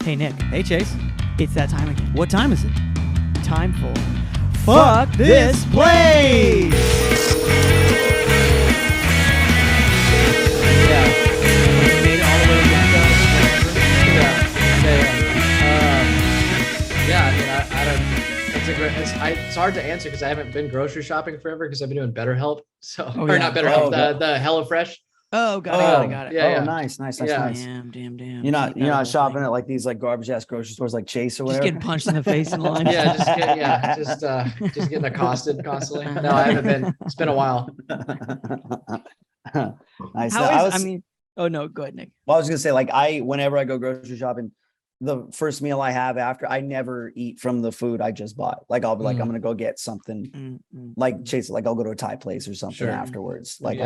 Hey, Nick. Hey, Chase. It's that time again. What time is it? Time for Fuck This Place! Yeah. We made it all the way Yeah, I don't. It's a great. It's hard to answer because I haven't been grocery shopping forever because I've been doing BetterHelp. So or not BetterHelp, the HelloFresh. Oh, got it. Yeah. Nice. Yeah. Damn. You're not shopping at like these like garbage ass grocery stores like Chase or Just whatever. getting punched in the face in line. Just getting accosted constantly. No, I haven't been. It's been a while. Nice. Oh no, go ahead, Nick. Well, I was gonna say, like, whenever I go grocery shopping, the first meal I have after, I never eat from the food I just bought. Like, I'll be like, I'm gonna go get something like Chase, like I'll go to a Thai place or something afterwards. Like,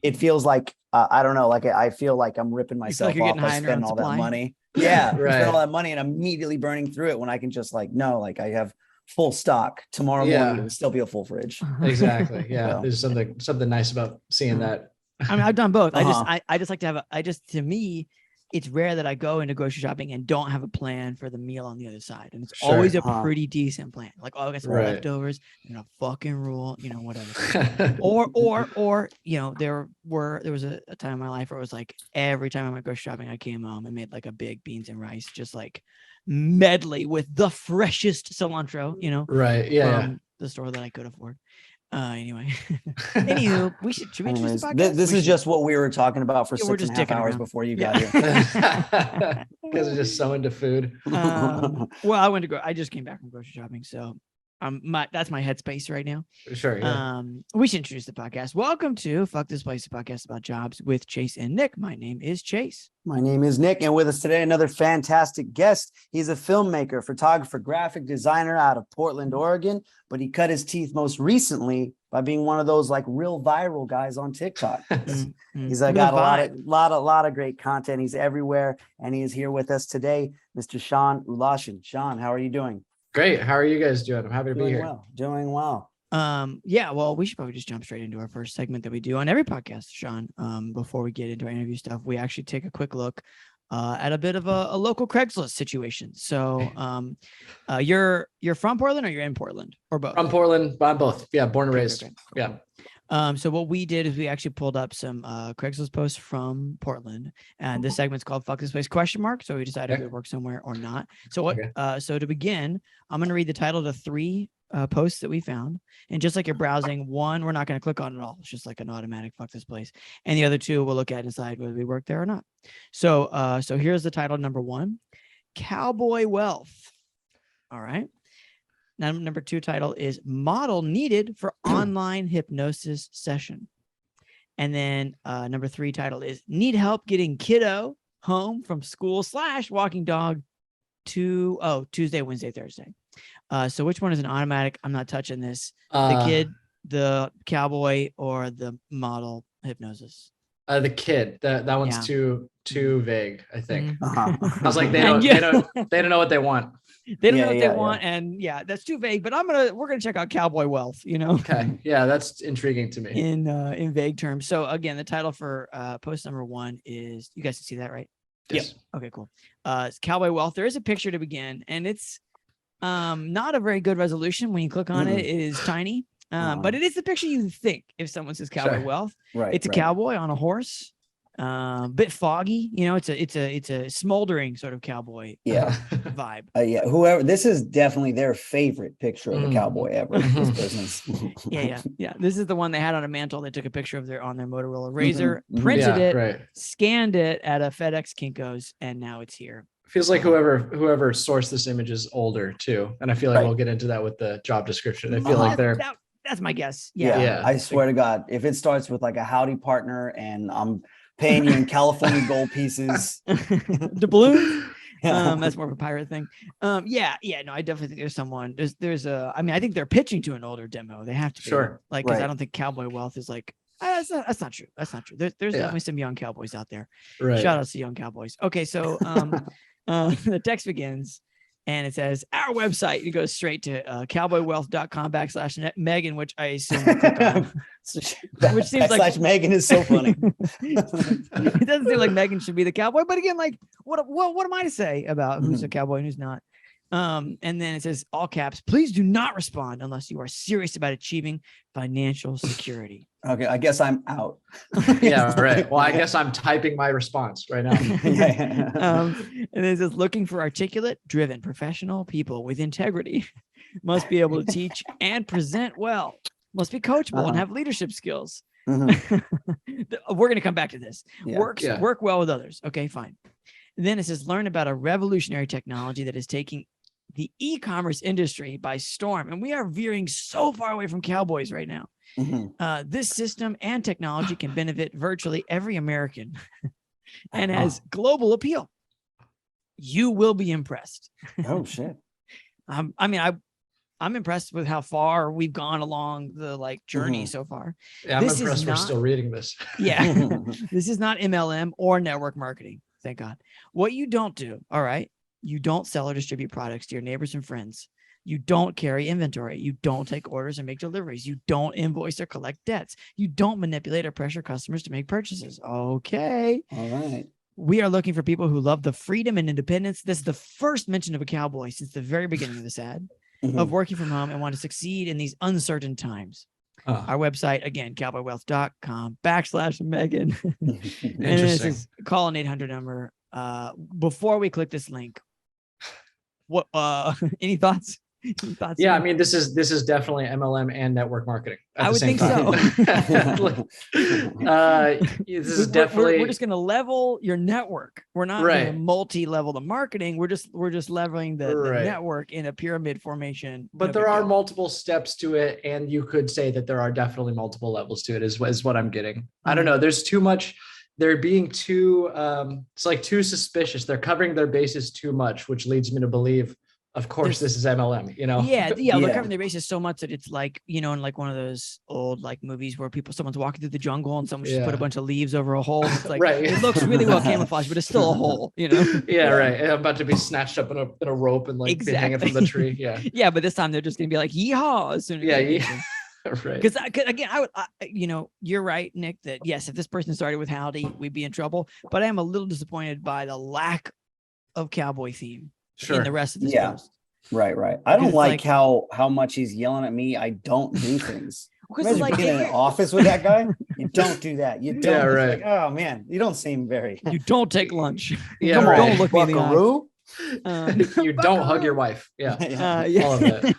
it feels like I don't know, like I feel like I'm ripping myself off by spending all that money. Yeah, spend all that money and immediately burning through it when I can just like, no, like I have full stock tomorrow morning. It would still be a full fridge. Exactly. Yeah. So. There's something nice about seeing that. I mean, I've done both. I just like to have to me, it's rare that I go into grocery shopping and don't have a plan for the meal on the other side. And it's always a pretty decent plan. Like, oh, I got some leftovers, a fucking rule, whatever. or, there was a time in my life where it was like every time I went grocery shopping, I came home and made like a big beans and rice, just like medley with the freshest cilantro, Right. Yeah. From the store that I could afford. Anyway, should we introduce the podcast? This is just what we were talking about for 6.5 hours before you got here. Because we're just so into food. Well, I just came back from grocery shopping, so that's my headspace right now. Sure. Yeah. We should introduce the podcast. Welcome to Fuck This Place, a podcast about jobs with Chase and Nick. My name is Chase. My name is Nick, and with us today, another fantastic guest. He's a filmmaker, photographer, graphic designer out of Portland, Oregon, but he cut his teeth most recently by being one of those like real viral guys on TikTok. He's got a lot of great content. He's everywhere, and he is here with us today, Mr. Sean Oulashin. Sean, how are you doing? Great. How are you guys doing? I'm happy to be here. Doing well. Well, we should probably just jump straight into our first segment that we do on every podcast, Sean. Before we get into our interview stuff, we actually take a quick look at a bit of a local Craigslist situation. So you're from Portland or you're in Portland or both? From Portland, I'm both. Yeah, born and raised. Okay. Yeah. So what we did is we actually pulled up some Craigslist posts from Portland, and this segment's called "Fuck This Place?" ? So we decided if it would work somewhere or not. So what? So to begin, I'm going to read the title of the 3 posts that we found, and just like you're browsing, one we're not going to click on at all. It's just like an automatic "Fuck This Place," and the other 2 we'll look at and decide whether we work there or not. So here's the title number 1: Cowboy Wealth. All right. Now, number 2 title is Model Needed for Online Hypnosis Session. And then number 3 title is Need Help Getting Kiddo Home from School / Walking Dog to Tuesday, Wednesday, Thursday. So which one is an automatic? I'm not touching this. The kid, the cowboy, or the model hypnosis? The kid. That one's too vague, I think. Uh-huh. I was like, they don't know what they want. They don't know what they want, and that's too vague. But we're gonna check out Cowboy Wealth. Okay, yeah, that's intriguing to me. In vague terms. So again, the title for post number 1 is, you guys can see that, right? Yes. Yeah. Okay, cool. It's Cowboy Wealth. There is a picture to begin, and it's not a very good resolution. When you click on it, it is tiny. But it is the picture you think if someone says Cowboy Wealth. Right. It's a cowboy on a horse. Bit foggy, it's a smoldering sort of cowboy vibe. Whoever, this is definitely their favorite picture of a cowboy ever in this business. Yeah. This is the one they had on a mantle. They took a picture of on their Motorola Razor, printed it, scanned it at a FedEx Kinko's, and now it's here. Feels like whoever sourced this image is older too, and I feel like we'll get into that with the job description. I feel like they're. That's my guess. Yeah. I swear to God, if it starts with like a howdy partner and I'm paying you in California gold pieces, doubloon. That's more of a pirate thing. No, I definitely think there's someone. There's I think they're pitching to an older demo. They have to be. Sure. Because I don't think Cowboy Wealth is like. That's not true. That's not true. There's definitely some young cowboys out there. Right. Shout out to young cowboys. Okay, so the text begins. And it says our website. You go straight to cowboywealth.com/Megan, which I assume you click on. Which seems like Megan is so funny. It doesn't seem like Megan should be the cowboy, but again, like what am I to say about who's a cowboy and who's not? And then it says all caps, please do not respond unless you are serious about achieving financial security. Okay, I guess I'm out. Yeah, right. Well, I guess I'm typing my response right now. And then it says looking for articulate, driven, professional people with integrity, must be able to teach and present well, must be coachable and have leadership skills. We're going to come back to this. Work well with others. Okay, fine. And then it says learn about a revolutionary technology that is taking the e-commerce industry by storm. And we are veering so far away from cowboys right now. This system and technology can benefit virtually every American and has global appeal. You will be impressed. Oh, shit. I'm impressed with how far we've gone along the journey so far. Yeah, I'm impressed we're still reading this. Yeah. This is not MLM or network marketing. Thank God. What you don't do, all right? You don't sell or distribute products to your neighbors and friends. You don't carry inventory. You don't take orders and make deliveries. You don't invoice or collect debts. You don't manipulate or pressure customers to make purchases. Okay. All right. We are looking for people who love the freedom and independence. This is the first mention of a cowboy since the very beginning of this ad, of working from home and want to succeed in these uncertain times. Our website, again, cowboywealth.com/Megan. And this is call an 800 number. Before we click this link, what any thoughts? Yeah, I mean, this is definitely MLM and network marketing. I would think so. This is definitely we're just going to level your network. We're not going to multi-level the marketing. We're just leveling the network in a pyramid formation. But there are multiple steps to it, and you could say that there are definitely multiple levels to it. Is what I'm getting. I don't know. There's too much. They're being too. It's like too suspicious. They're covering their bases too much, which leads me to believe. Of course, this is MLM, you know? Yeah. They're covering their bases so much that it's like, in like one of those old movies where someone's walking through the jungle and someone just put a bunch of leaves over a hole. It's like, it looks really well camouflaged, but it's still a hole, you know? Yeah, right. I'm about to be snatched up in a rope and be hanging from the tree. Yeah. Yeah, but this time they're just going to be like, yeehaw, as soon as right. Because again, you're right, Nick, that yes, if this person started with howdy, we'd be in trouble. But I am a little disappointed by the lack of cowboy theme in the rest of this post. Right. I don't like how much he's yelling at me. I don't do things. Imagine being in an office with that guy. You don't do that. You don't. Yeah, right. Oh man, you don't seem very. You don't take lunch. Yeah, don't look me in the eye. You don't hug your wife. Yeah. All of it.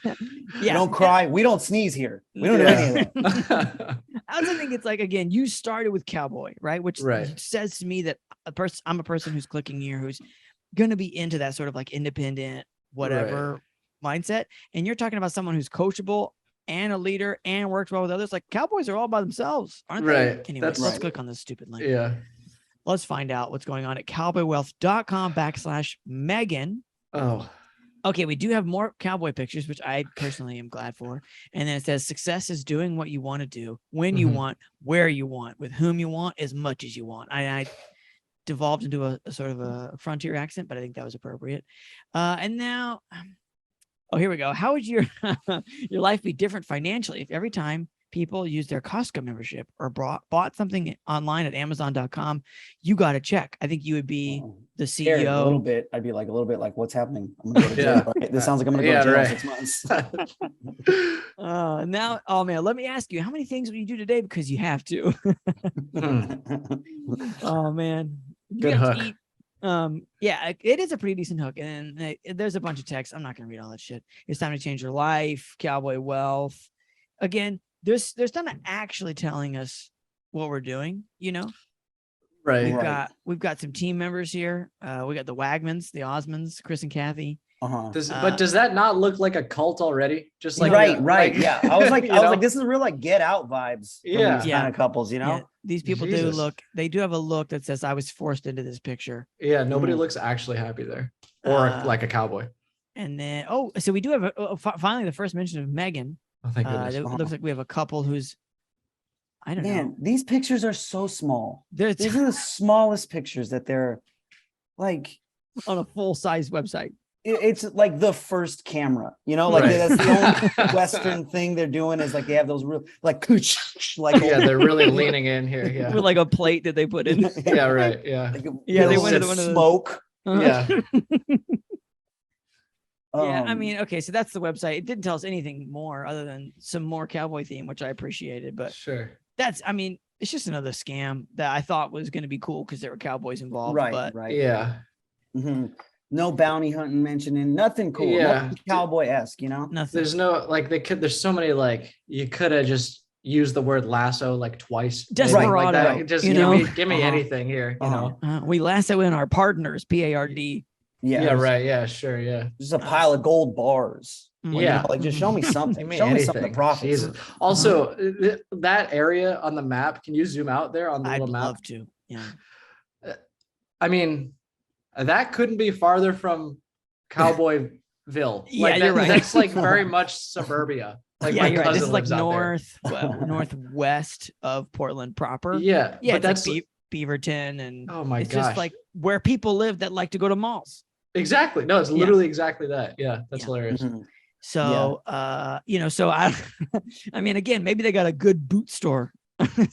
You don't cry. We don't sneeze here. We don't do any of that. I also think it's again, you started with cowboy, right? Which says to me that I'm a person who's clicking here, who's going to be into that sort of independent, whatever mindset. And you're talking about someone who's coachable and a leader and works well with others. Like cowboys are all by themselves, aren't they? Anyway, let's click on this stupid link. Yeah. Let's find out what's going on at cowboywealth.com/Megan. Oh, okay. We do have more cowboy pictures, which I personally am glad for. And then it says success is doing what you want to do, when you want, where you want, with whom you want, as much as you want. I devolved into a sort of a frontier accent, but I think that was appropriate. And now, here we go. How would your life be different financially if every time people use their Costco membership or bought something online at Amazon.com, you got a check? I think you would be the CEO. A little bit. I'd be a little bit like, what's happening? I'm gonna go to jail. Right? This sounds like I'm gonna go to jail 6 months. Now, oh man, let me ask you, how many things will you do today because you have to? Oh man. Good hook. It is a pretty decent hook. And there's a bunch of text. I'm not going to read all that shit. It's time to change your life. Cowboy wealth. Again, there's none of actually telling us what we're doing, Right. We've got some team members here. We got the Wagmans, the Osmonds, Chris and Kathy. But does that not look like a cult already? Just like right. Yeah. I was like, this is real Get Out vibes. Yeah. These kind of couples, Yeah. These people they do have a look that says I was forced into this picture. Yeah. Nobody looks actually happy there or like a cowboy. And then, so we do have finally the first mention of Megan. Oh, thank goodness. It looks like we have a couple who's, I don't know. These pictures are so small. These are the smallest pictures that they're like on a full size website. it's like the first camera, you know, like that's the only Western thing they're doing is like they have those real like they're really leaning in here. Yeah. With like a plate that they put in. Yeah, right. Yeah. Like They went to one of those smoke. Yeah. Yeah, I mean, okay, so that's the website. It didn't tell us anything more other than some more cowboy theme, which I appreciated. But sure, I mean, it's just another scam that I thought was going to be cool because there were cowboys involved. Right, but right. Yeah. Mm-hmm. No bounty hunting mentioning, nothing cool. Yeah, cowboy-esque, you know. Nothing. There's no like there's so many like you could have just used the word lasso like twice. Desperado. Like that. Just give me anything here. You know, we lasso in our partners. PARD. Yeah, right. Yeah, sure. Yeah. Just a pile of gold bars. Yeah. You know, like just show me something. Show me something to profit. Jesus. Also, that area on the map, can you zoom out there on the little map? I'd love to. Yeah. I mean, that couldn't be farther from Cowboyville. Yeah, you're right. That's like very much suburbia. Like yeah, you're right. This is like northwest of Portland proper. Yeah. Yeah, but that's like Beaverton and oh my it's gosh. just like where people live that like to go to malls. Exactly. No, it's literally exactly that. Yeah, that's hilarious. Mm-hmm. So you know, so I mean, again, maybe they got a good boot store.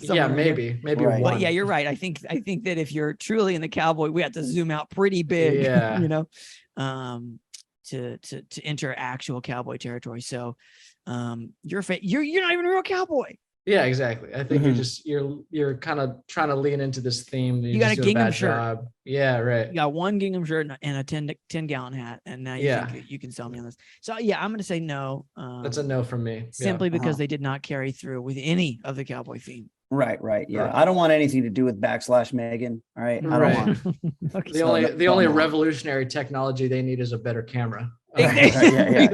Yeah, maybe right. one. But yeah, you're right. I think that if you're truly in the cowboy, we have to zoom out pretty big, yeah. you know, to enter actual cowboy territory. So you're not even a real cowboy. Yeah, exactly. I think you're kind of trying to lean into this theme. You got a gingham shirt. Job. Yeah, right. You got one gingham shirt and a 10-gallon hat, and now you think you can sell me on this. So yeah, I'm going to say no. That's a no from me. Simply because they did not carry through with any of the cowboy theme. Right. Yeah. Right. I don't want anything to do with /Megan. All right. I don't want. Okay. The only revolutionary technology they need is a better camera. Yeah.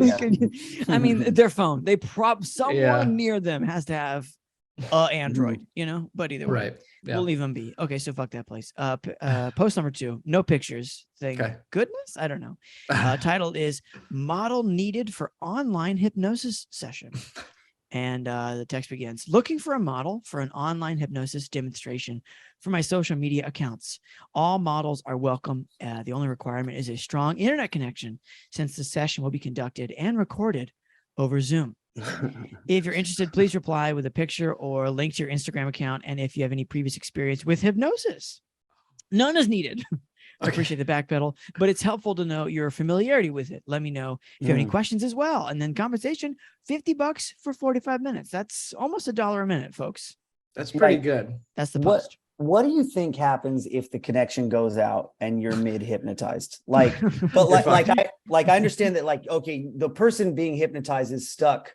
I mean, their phone. They someone near them has to have Android, you know, but either way, we'll leave them be. Okay, so fuck that place. Post number 2, no pictures. Thank goodness. I don't know. Title is Model Needed for Online Hypnosis Session. And the text begins, looking for a model for an online hypnosis demonstration for my social media accounts. All models are welcome. The only requirement is a strong internet connection, since the session will be conducted and recorded over Zoom. If you're interested, please reply with a picture or a link to your Instagram account. And if you have any previous experience with hypnosis, none is needed. I appreciate the backpedal, but it's helpful to know your familiarity with it. Let me know if you have any questions as well. And then compensation, $50 for 45 minutes. That's almost $1 a minute, folks. That's pretty good. That's the post. What do you think happens if the connection goes out and you're mid hypnotized? Like, but I understand that, like, okay, the person being hypnotized is stuck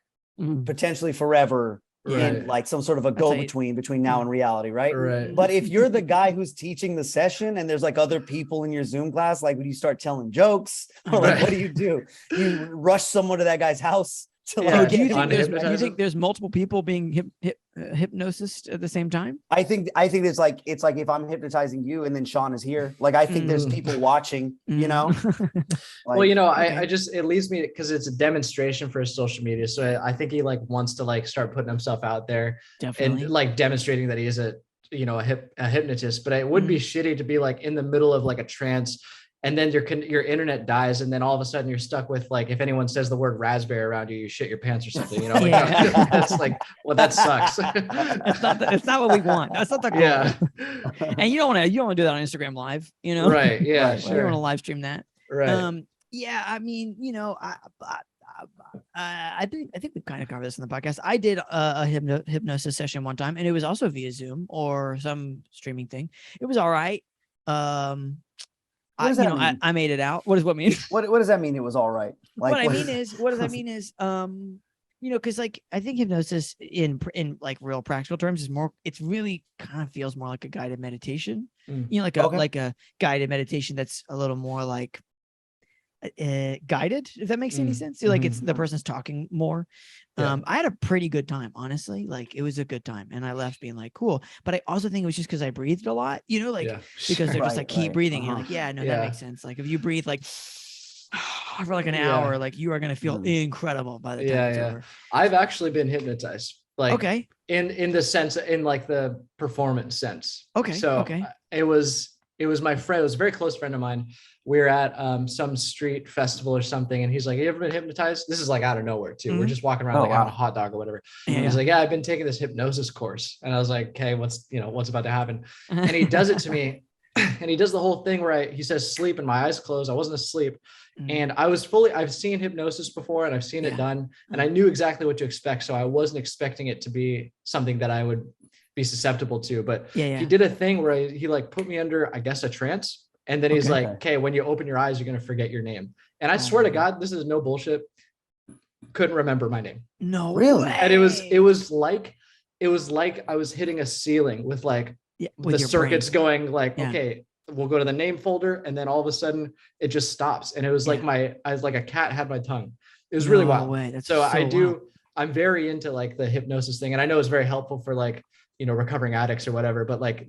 potentially forever in like some sort of a go-between between now and reality, right? But if you're the guy who's teaching the session and there's like other people in your Zoom class, like, would you start telling jokes or like what do? You rush someone to that guy's house to do you think there's multiple people being hypnosis at the same time? I think it's like if I'm hypnotizing you and then Sean is here, like I think there's people watching, you know. Like, well, you know, I just, it leads me, because it's a demonstration for his social media, so I think he like wants to like start putting himself out there. Definitely. And like demonstrating that he is a hypnotist. But it would be shitty to be like in the middle of like a trance, and then your internet dies, and then all of a sudden you're stuck with, like, if anyone says the word raspberry around you, you shit your pants or something, you know. Like, that's like, well, that sucks. It's not what we want. That's not the goal. Yeah. And you don't want to do that on Instagram Live, you know. Right. Yeah. Sure. You don't want to live stream that. Right. Yeah. I mean, you know, I think we've kind of covered this in the podcast. I did a hypnosis session one time, and it was also via Zoom or some streaming thing. It was all right. I made it out. What does what mean? What does that mean? It was all right. Like, what does that mean is, you know, because like I think hypnosis in like real practical terms is more. It's really kind of feels more like a guided meditation. You know, like a guided meditation that's a little more like guided, if that makes any sense. So, like, it's the person's talking more. I had a pretty good time, honestly. Like, it was a good time, and I left being like, cool. But I also think it was just because I breathed a lot, you know, like because they're just like, keep breathing. You're like, that makes sense. Like, if you breathe like for like an hour, like, you are gonna feel incredible by the time it's over. I've actually been hypnotized, like, in the sense, in like the performance sense. So it was my friend, it was a very close friend of mine, we're at some street festival or something, and he's like, "You ever been hypnotized?" This is like out of nowhere too. We're just walking around having a hot dog or whatever. And he's like, "Yeah, I've been taking this hypnosis course." And I was like, "Okay, what's about to happen?" And he does it to me, and he does the whole thing where he says sleep, and my eyes closed. I wasn't asleep. And I've seen hypnosis before, and I've seen it done, and I knew exactly what to expect. So I wasn't expecting it to be something that I would be susceptible to, but he did a thing where he like put me under, I guess, a trance. And then he's like, "Okay, when you open your eyes, you're going to forget your name." And I swear to God, this is no bullshit. Couldn't remember my name. No, really. And it was like I was hitting a ceiling with like the circuits going like, okay, we'll go to the name folder. And then all of a sudden it just stops. And it was like I was like a cat had my tongue. It was really wild. So I'm very into like the hypnosis thing. And I know it's very helpful for like, recovering addicts or whatever, but like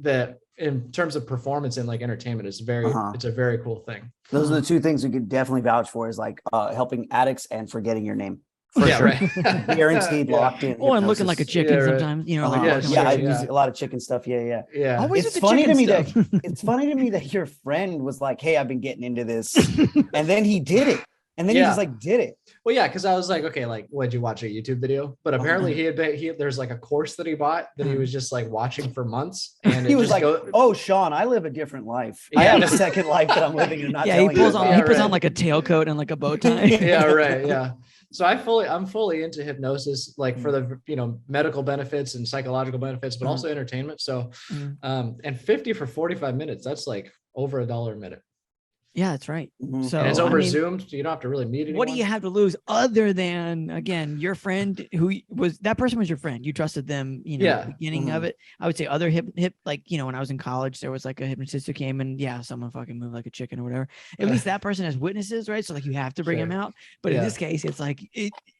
in terms of performance and like entertainment, it's a very cool thing. Those are the two things we could definitely vouch for, is like helping addicts and forgetting your name. For sure. Right. Guaranteed locked in. Oh, and looking like a chicken sometimes, I use a lot of chicken stuff. Yeah. Always it's funny to me that your friend was like, "Hey, I've been getting into this," and then he did it. And then he just like did it. Well, yeah, because I was like, okay, like, would you watch a YouTube video? But apparently there's like a course that he bought that he was just like watching for months. And he was like, "Oh, Sean, I live a different life. I have a second life that I'm living and not telling you." He puts on like a tailcoat and like a bow tie. Yeah. So I'm fully into hypnosis, like for the medical benefits and psychological benefits, but also entertainment. So and 50 for 45 minutes, that's like over $1 a minute. Yeah, that's right. So and it's over Zoom, so you don't have to really meet anyone. What do you have to lose other than, again, your friend that person was your friend. You trusted them, at the beginning of it. I would say other hip, like, when I was in college, there was like a hypnotist who came and someone fucking moved like a chicken or whatever. At least that person has witnesses, right? So like you have to bring them out. But in this case, it's like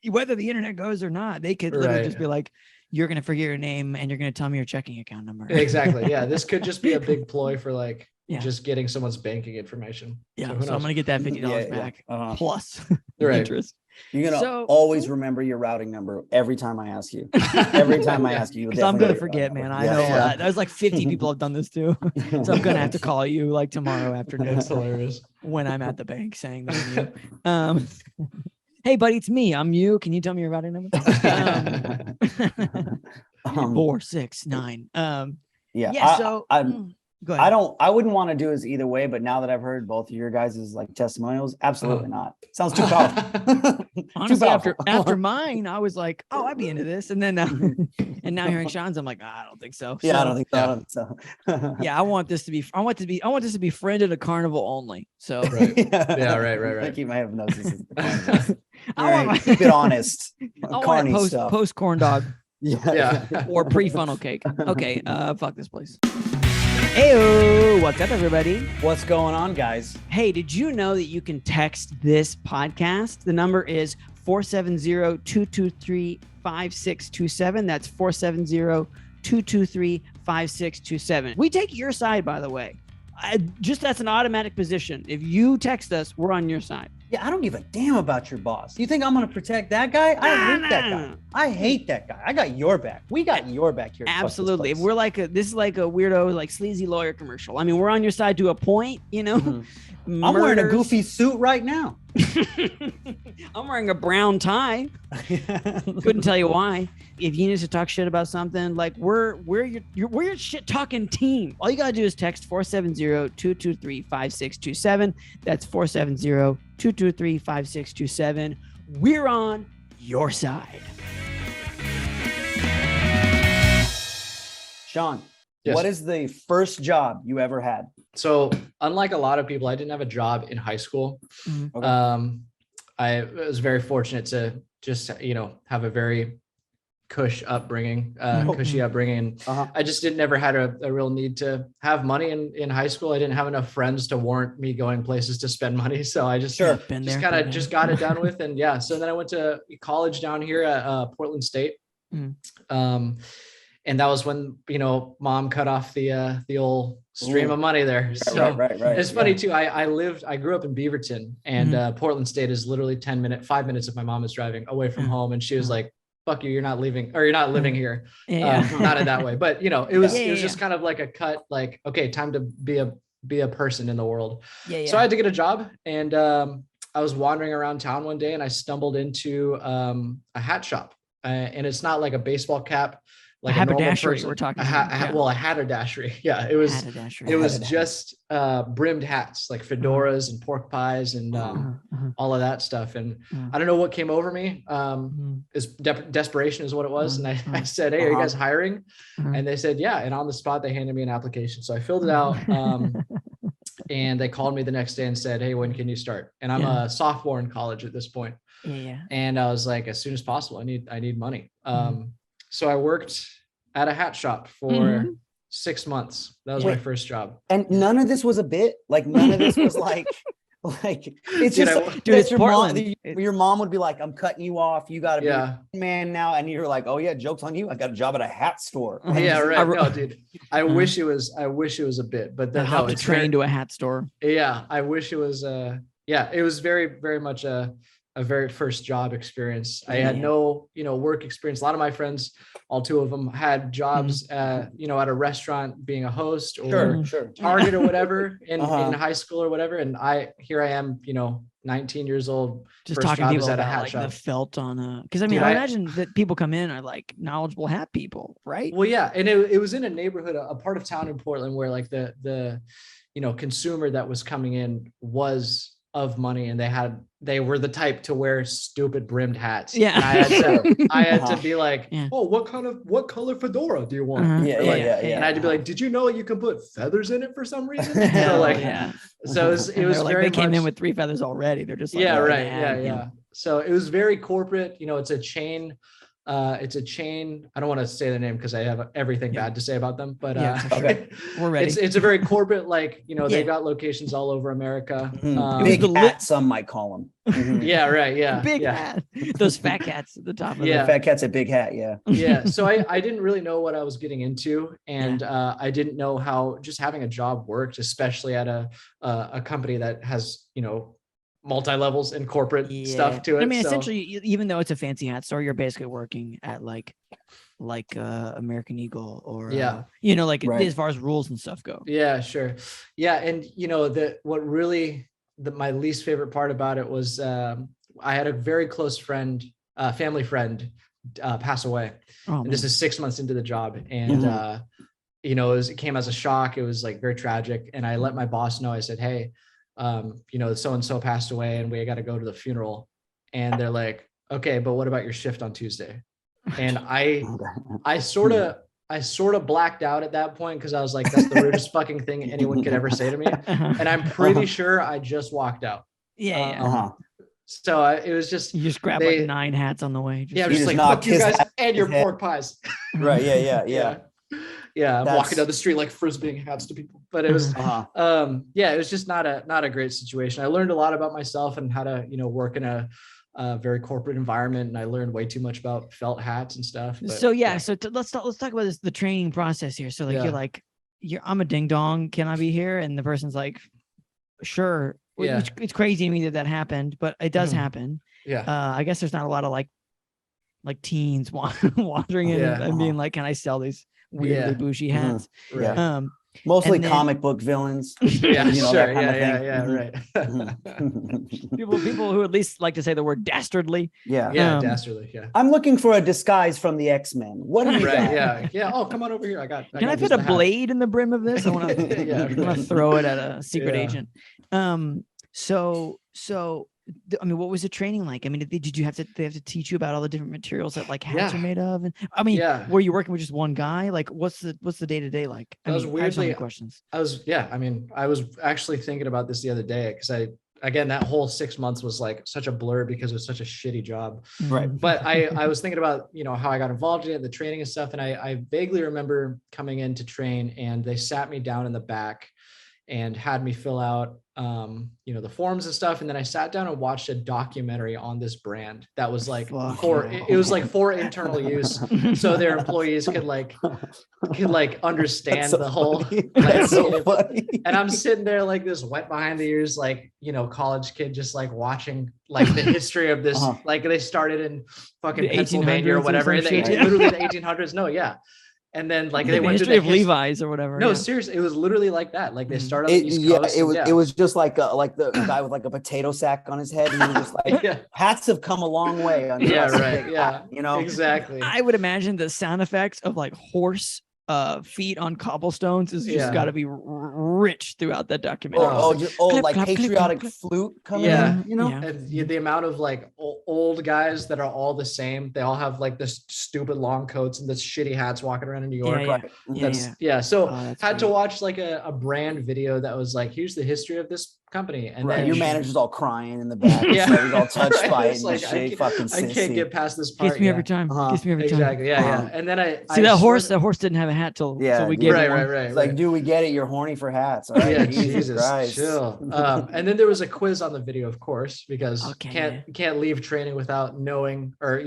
whether the internet goes or not, they could literally just be like, "You're going to forget your name and you're going to tell me your checking account number." Exactly. Yeah. This could just be a big ploy for like, just getting someone's banking information. Yeah. So I'm going to get that $50 back plus interest. You're going to always remember your routing number every time I ask you. Every time I ask you. Because I'm going to forget, man. I know. There's like 50 people have done this too. So I'm going to have to call you like tomorrow afternoon. That's hilarious. When I'm at the bank saying that I'm you. Hey, buddy, it's me. I'm you. Can you tell me your routing number? 469. So go ahead. I wouldn't want to do this either way, but now that I've heard both of your guys' like testimonials, absolutely not. Sounds too powerful. Honestly, after mine, I was like, "Oh, I'd be into this," and then and now hearing Sean's, I'm like, "I don't think so." I don't think so. I want this to be friend at a carnival only. So right. I keep my hypnosis. Keep it honest. I want post corn dog. Or pre-funnel cake. Okay, fuck this place. Heyo, what's up, everybody? What's going on, guys? Hey, did you know that you can text this podcast? The number is 470-223-5627. That's 470-223-5627. We take your side, by the way. That's an automatic position. If you text us, we're on your side. Yeah, I don't give a damn about your boss. You think I'm going to protect that guy? I hate that guy. I hate that guy. I got your back. We got your back here. Absolutely. If we're like this is like a weirdo, like sleazy lawyer commercial. I mean, we're on your side to a point, I'm wearing a goofy suit right now. I'm wearing a brown tie. Couldn't tell you why. If you need to talk shit about something, like we're your shit talking team. All you gotta do is text 470-223-5627. That's 470-223-5627. We're on your side. Sean, what is the first job you ever had? So unlike a lot of people, I didn't have a job in high school. Okay. I was very fortunate to just, have a very cushy upbringing. I just never had a real need to have money in high school. I didn't have enough friends to warrant me going places to spend money. So I just got it done with. And so then I went to college down here at Portland State. And that was when, mom cut off the old stream of money there. So right. It's funny too. I grew up in Beaverton, and Portland State is literally 5 minutes if my mom is driving away from home. And she was like, "Fuck you, you're not leaving, or you're not living here." Not in that way, but it was just kind of like a cut, like, okay, time to be a be a person in the world. Yeah. So I had to get a job, and I was wandering around town one day and I stumbled into a hat shop, and it's not like a baseball cap, like a normal person. We're talking about. Well, a haberdashery. Yeah, it was just brimmed hats, like fedoras and pork pies and all of that stuff. And I don't know what came over me. Is desperation is what it was. And I said, hey, are you guys hiring? And they said, yeah. And on the spot, they handed me an application. So I filled it out. And they called me the next day and said, hey, when can you start? And I'm a sophomore in college at this point. And I was like, as soon as possible. I need money. So I worked at a hat shop for 6 months. That was my first job. And none of this was a bit, like none of this was like it's just dude, it's Portland. Your mom would be like, I'm cutting you off. You gotta be a man now. And you're like, oh yeah, joke's on you. I got a job at a hat store. Yeah, right. No, dude. I wish it was a bit, but then how to train to a hat store. Yeah. I wish it was it was very, very much a very first job experience. I had no, work experience. A lot of my friends, all 2 of them, had jobs, at a restaurant being a host or Target or whatever in high school or whatever. And I am, 19 years old. Just talking to people about hat shop. The felt on because I imagine that people come in are like knowledgeable hat people, right? Well, yeah. And it was in a neighborhood, a part of town in Portland where like the consumer that was coming in was of money, and they were the type to wear stupid brimmed hats. Yeah. And I had to be like, oh, what color fedora do you want? And I had to be like, did you know you can put feathers in it for some reason? So it was like, they came in with 3 feathers already. They're just like, So it was very corporate. It's a chain. I don't want to say the name because I have everything bad to say about them, but we're ready. It's a very corporate, they've got locations all over America. Big hat, some might call them. Yeah, right. Yeah. Big hat. Those fat cats at the top of the fat cats at big hat. Yeah. Yeah. So I didn't really know what I was getting into. And I didn't know how just having a job worked, especially at a company that has, multi-levels and corporate stuff to it. I mean, essentially, even though it's a fancy hat store, you're basically working at like American Eagle or as far as rules and stuff go. Yeah, sure. Yeah. And what really my least favorite part about it was I had a very close friend, family friend, pass away. And this is 6 months into the job. And it came as a shock. It was like very tragic. And I let my boss know. I said, hey, so-and-so passed away and we got to go to the funeral. And they're like, okay, but what about your shift on Tuesday? And I sort of blacked out at that point. Cause I was like, that's the rudest fucking thing anyone could ever say to me. And I'm pretty sure I just walked out. So it was just, you just grabbed like 9 hats on the way. Just like, fuck you guys and your pork pies. Right. Yeah. Yeah, I'm walking down the street like frisbeeing hats to people, but it was, it was just not a great situation. I learned a lot about myself and how to, work in a very corporate environment, and I learned way too much about felt hats and stuff. But, so let's talk about the training process here. So you're like, I'm a ding dong. Can I be here? And the person's like, sure. It's crazy to me that happened, but it does happen. Yeah. I guess there's not a lot of like teens wandering in and being like, can I sell these weirdly bougie hats? Mostly comic book villains. Right. people who at least like to say the word dastardly. Dastardly. Yeah. I'm looking for a disguise from the X-Men. What do you got? Yeah. Oh, come on over here. Can I put a blade in the brim of this? I want to throw it at a secret agent. So I mean, what was the training like? I mean, did you have to teach you about all the different materials that like hats are made of? And I mean, were you working with just one guy? Like, what's the day-to-day like? I had questions. I was actually thinking about this the other day because again, that whole 6 months was like such a blur because it was such a shitty job. Right. But I was thinking about, how I got involved in it, the training and stuff. And I vaguely remember coming in to train and they sat me down in the back and had me fill out, the forms and stuff. And then I sat down and watched a documentary on this brand that was like for internal use. So their employees could understand the whole landscape. And I'm sitting there like this wet behind the ears, like, college kid, just like watching like the history of this. Like they started in fucking Pennsylvania or whatever. Literally the 1800s. No. Yeah. And then like the they went history of Levi's or whatever. No, yeah. seriously, it was literally like that. Like they started on the East Coast. It was just like the guy with like a potato sack on his head. He was just like, hats have come a long way. Right. You know, exactly. I would imagine the sound effects of like horse feet on cobblestones is just got to be rich throughout that documentary. Like patriotic flute coming in, you know? And the amount of like old guys that are all the same. They all have like this stupid long coats and this shitty hats walking around in New York. So had to watch like a brand video that was like, here's the history of this company, and then your manager's all crying in the back. He's all touched by it. Like, I can't get past this part. Gets me every time. Gets me every time. Exactly. And then I see that horse. That horse didn't have a hat till we gave it one. It's like, dude, we get it. You're horny for hats. All right? Jesus Christ. Chill. And then there was a quiz on the video, of course, because can't leave training without knowing or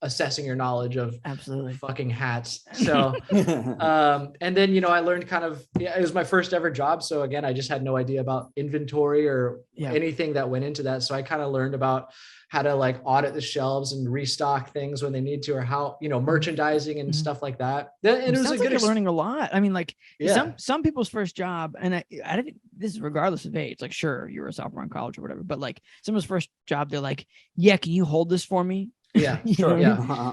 assessing your knowledge of fucking hats. So and then I learned kind of it was my first ever job. So again, I just had no idea about inventory or anything that went into that. So I kind of learned about how to like audit the shelves and restock things when they need to, or how, merchandising and stuff like that. And it was a good learning a lot. I mean, like some people's first job, and I didn't, this is regardless of age, like, sure, you were a sophomore in college or whatever, but like someone's first job, they're like, yeah, can you hold this for me? Yeah, sure.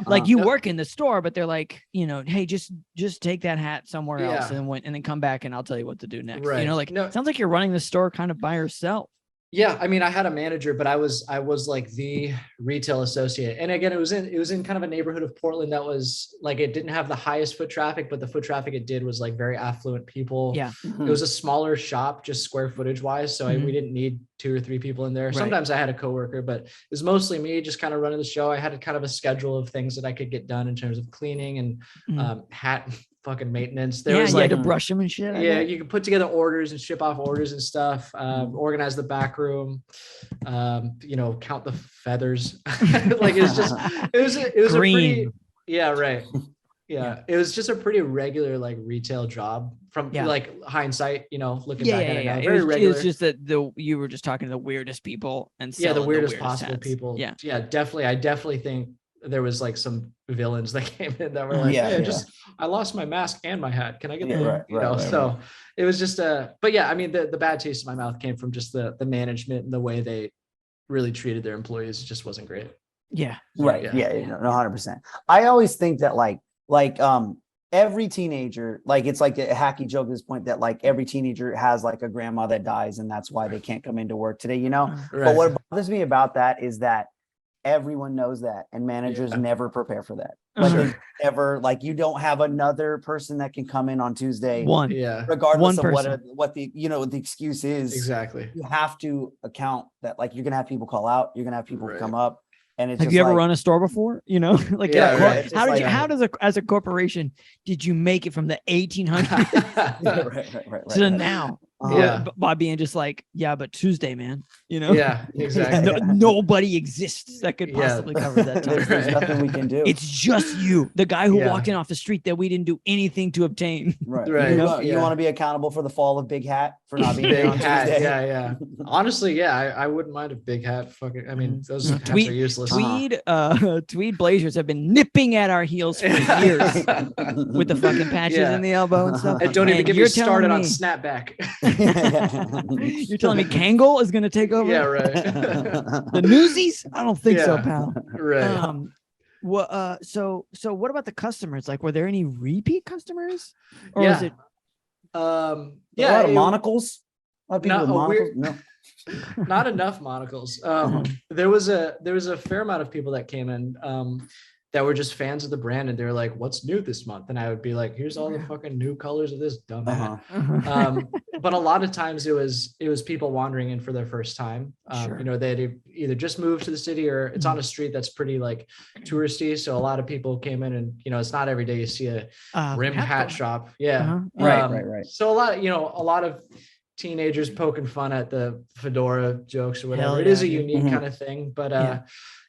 Like you work in the store, but they're like, hey, just take that hat somewhere else and then come back and I'll tell you what to do next. Right. Sounds like you're running the store kind of by yourself. Yeah, I mean, I had a manager, but I was like the retail associate. And again, it was in kind of a neighborhood of Portland that was like, it didn't have the highest foot traffic, but the foot traffic it did was like very affluent people. Yeah. It was a smaller shop, just square footage wise. So we didn't need 2 or 3 people in there. Right. Sometimes I had a coworker, but it was mostly me just kind of running the show. I had kind of a schedule of things that I could get done in terms of cleaning and hat fucking maintenance. There was like to brush them and shit. You could put together orders and ship off orders and stuff. Organize the back room. Count the feathers. Like it was a pretty it was just a pretty regular like retail job from like hindsight. Looking back at it now, very regular. It was just that you were just talking to the weirdest people and the weirdest possible hats. People. Yeah, definitely. I definitely think there was like some villains that came in that were like, I lost my mask and my hat. Can I get that? Right. It was just but yeah, I mean, the bad taste in my mouth came from just the management and the way they really treated their employees just wasn't great. Yeah. Right. Yeah. 100%. I always think that like every teenager, like it's like a hacky joke at this point that like every teenager has like a grandma that dies and that's why they can't come into work today, Right. But what bothers me about that is that everyone knows that, and managers never prepare for that. Like ever, like you don't have another person that can come in on Tuesday. Regardless of what the the excuse is. Exactly. You have to account that like you're gonna have people call out, you're gonna have people come up. And it's have you ever run a store before? How does as a corporation did you make it from the 1800s right. to now? By being just like, but Tuesday, man, Yeah, exactly. Nobody exists that could possibly cover that time. There's nothing we can do. It's just you, the guy who walked in off the street that we didn't do anything to obtain. Right. You want to be accountable for the fall of Big Hat for not being there on Tuesday. Yeah. Honestly, I wouldn't mind a Big Hat. Fucking, I mean, those hats are useless. Tweed blazers have been nipping at our heels for years with the fucking patches in the elbow and stuff. And don't even get me started on snapback. You're telling me Kangol is going to take over? Yeah, right. The Newsies? I don't think so, pal. Right. So what about the customers? Like, were there any repeat customers? Or was it? A lot of monocles. A lot of people with monocles. No. Not enough monocles. There was a fair amount of people that came in that were just fans of the brand, and they're like, "What's new this month?" And I would be like, "Here's all the fucking new colors of this dumb hat." But a lot of times it was people wandering in for their first time. They'd either just moved to the city or it's on a street that's pretty like touristy. So a lot of people came in, and it's not every day you see a rimmed hat shop. Yeah, right. So a lot of teenagers poking fun at the fedora jokes or whatever. It is a unique kind of thing, but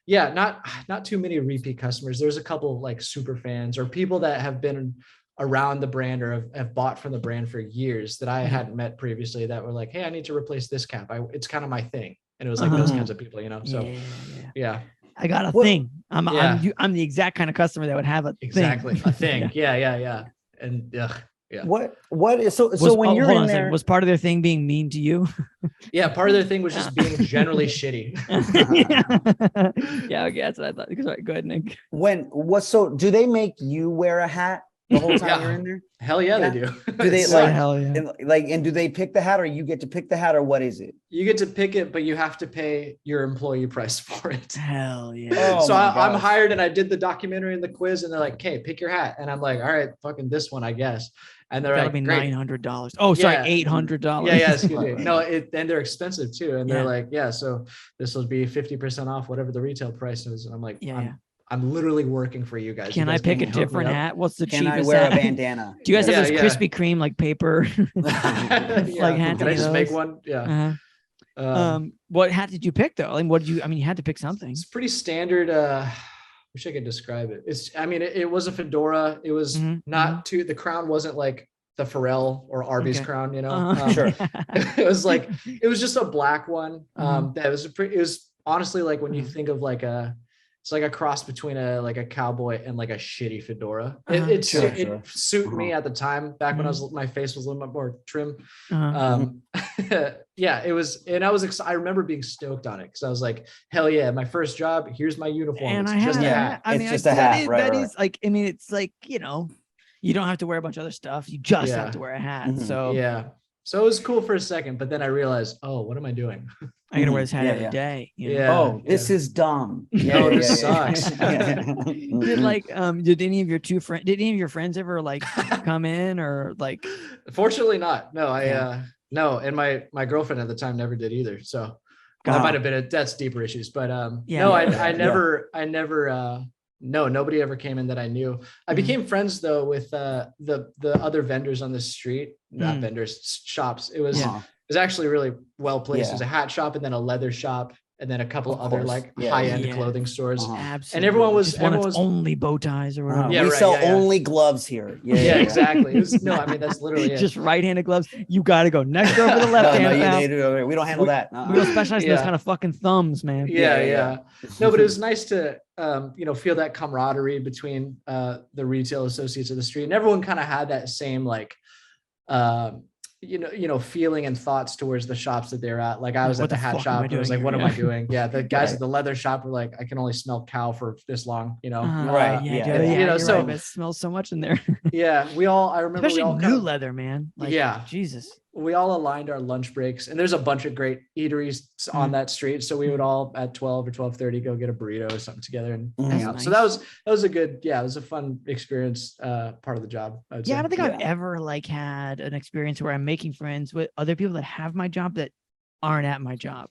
not too many repeat customers. There's a couple of like super fans or people that have been around the brand or have bought from the brand for years that I hadn't met previously that were like, "Hey, I need to replace this cap. It's kind of my thing." And it was like those kinds of people, So I got a thing. I'm the exact kind of customer that would have a thing. A thing. Yeah. And yeah. What is so when you're in there, was part of their thing being mean to you? Yeah, part of their thing was just being generally shitty. Yeah, okay, that's what I thought. Go ahead, Nick. So do they make you wear a hat the whole time you're in there? Hell yeah, they do. Do they hell yeah. and do they pick the hat, or you get to pick the hat, or what is it? You get to pick it, but you have to pay your employee price for it. Hell yeah. So I'm hired and I did the documentary and the quiz, and they're like, "Okay, pick your hat." And I'm like, "All right, fucking this one, I guess." And they're That'll like, be "Great." $900. Oh, sorry, $800. Yeah, excuse me. No, and they're expensive too. And they're like, "Yeah, so this will be 50% off whatever the retail price is." And I'm like, I'm literally working for you guys. Can I pick a different hat? What's the cheapest hat? Can I wear a bandana? Do you guys have this Krispy Kreme like paper? Like hat? Can I just make one? Yeah. What hat did you pick though? Like, you had to pick something. It's pretty standard. Wish I could describe it. It was a fedora. It was not too, the crown wasn't like the Pharrell or Arby's crown, you know? Sure. It was just a black one. It was honestly like when you think of like it's like a cross between a cowboy and like a shitty fedora. It suited me at the time back when my face was a little bit more trim. Yeah, it was, and I remember being stoked on it because I was like, hell yeah, my first job, here's my uniform. And it's just a hat. It's just a hat. That is like, I mean, it's like, you know, you don't have to wear a bunch of other stuff. You just have to wear a hat. So yeah. So it was cool for a second, but then I realized, oh, what am I doing? I gotta wear this hat every day. You know? Yeah. Oh, this is dumb. This sucks. Did any of your friends ever like come in or like? Fortunately not. No, no. And my girlfriend at the time never did either. So that might have been that's deeper issues, but no, nobody ever came in that I knew. I became friends though with the other vendors on the street, not vendors, shops. It was actually really well placed. It was a hat shop and then a leather shop and then a couple of other like high-end clothing stores. Absolutely. And everyone was only bow ties or whatever. We sell only gloves here. Yeah, exactly. I mean, that's literally it. Just right-handed gloves. You got to go next over the left hand. We don't handle that. We don't specialize in those kind of fucking thumbs, man. Yeah. No, but it was nice to feel that camaraderie between the retail associates of the street, and everyone kind of had that same like feeling and thoughts towards the shops that they're at. Like I was at the hat shop. I was like, what am I doing? Yeah. The guys at the leather shop were like, I can only smell cow for this long, you know? Right. So it smells so much in there. Yeah. I remember especially new leather, man. Like, Jesus. We all aligned our lunch breaks, and there's a bunch of great eateries on that street. So we would all at 12 or 12:30 go get a burrito or something together and hang out. Nice. So that was a good, it was a fun experience, part of the job. I don't think I've ever like had an experience where I'm making friends with other people that have my job that aren't at my job.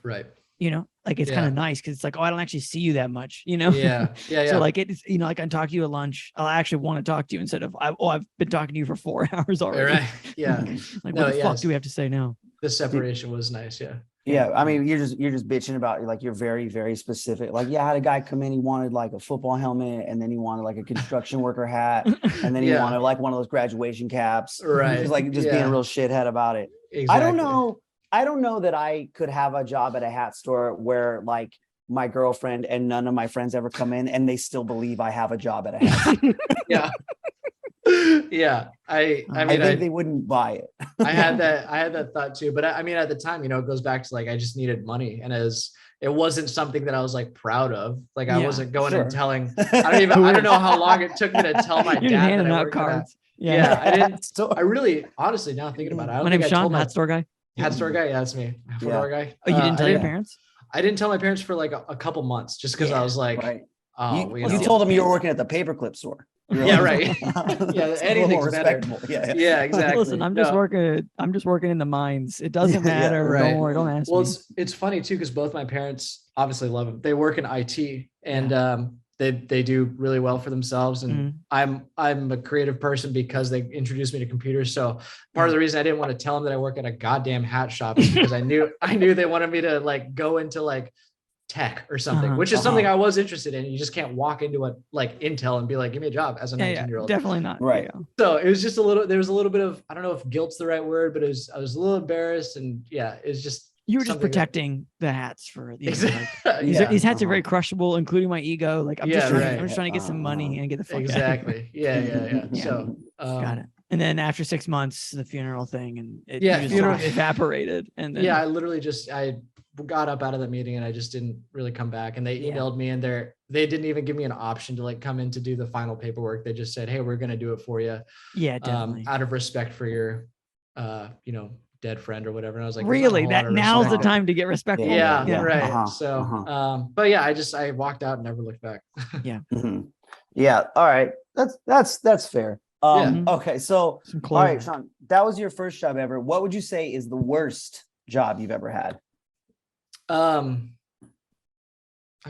Right. You know, like it's kind of nice because it's like, oh, I don't actually see you that much, you know? Yeah. So like it's, I can talk to you at lunch. I'll actually want to talk to you instead of, I've been talking to you for 4 hours already. Right. Yeah. Like what the fuck do we have to say now? The separation was nice. Yeah. Yeah. I mean, you're just bitching about like, you're very, very specific. Like, I had a guy come in, he wanted like a football helmet, and then he wanted like a construction worker hat. And then he wanted like one of those graduation caps. Right. He was like just being a real shithead about it. Exactly. I don't know that I could have a job at a hat store where like my girlfriend and none of my friends ever come in and they still believe I have a job at a hat store. Yeah. I think they wouldn't buy it. I had that thought too, but I mean, at the time, it goes back to like, I just needed money, and it wasn't something that I was like proud of. Like I wasn't going and telling, I don't know how long it took me to tell my dad that I worked cards. I didn't. So I really, honestly, now thinking about it, my name's Sean, hat store guy. Hat store guy, that's me. Fedora guy. Oh, you didn't tell your parents? I didn't tell my parents for like a couple months, just because I was like, you told them you were working at the paperclip store. Right. Yeah, anything's better. Yeah, exactly. Listen, I'm just working in the mines. It doesn't matter. Don't worry, don't ask me. Well, it's funny too, because both my parents obviously love them. They work in IT, and they do really well for themselves, and I'm a creative person because they introduced me to computers. So part of the reason I didn't want to tell them that I work at a goddamn hat shop is because I knew they wanted me to like go into like tech or something, which is something I was interested in. You just can't walk into a like Intel and be like, give me a job as a 19-year-old. Definitely not. Right. So it was just there was a little bit of, I don't know if guilt's the right word, but I was a little embarrassed, and it was just, You were just protecting the hats for these hats are very crushable, including my ego. Like I'm just trying to get some money and get the fuck out of here. Yeah. So got it. And then after 6 months, the funeral thing, and it funeral evaporated. And then I literally I got up out of the meeting and I just didn't really come back. And they emailed me, and they didn't even give me an option to like come in to do the final paperwork. They just said, "Hey, we're gonna do it for you." Yeah, definitely. Out of respect for your, dead friend or whatever. And I was like, really, that now's the time to get respectful. Yeah. Right. So, but yeah, I walked out and never looked back. Yeah. Yeah. All right. That's fair. Okay. So, all right, Sean, that was your first job ever. What would you say is the worst job you've ever had? I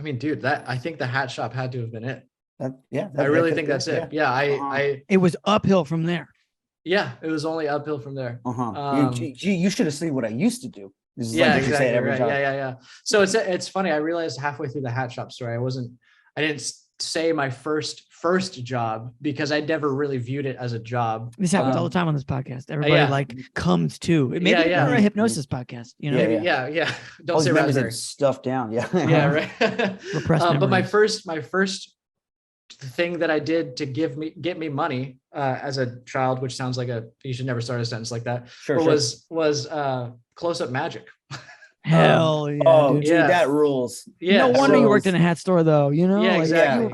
mean, dude, I think the hat shop had to have been it. I really think that's it. Yeah. It was uphill from there. Yeah, it was only uphill from there. You should have seen what I used to do. Exactly. Right. Yeah. So it's funny. I realized halfway through the hat shop story, I didn't say my first job because I never really viewed it as a job. This happens all the time on this podcast. Everybody comes to maybe we're a hypnosis podcast, you know? Yeah. Don't say raspberry. Stuff down. Yeah. Yeah. Right. But my first thing that I did to get me money as a child, which sounds like you should never start a sentence like that. Was close-up magic. Hell yeah! Oh, dude, that rules. Yeah. No wonder you worked in a hat store, though. You know, yeah, exactly.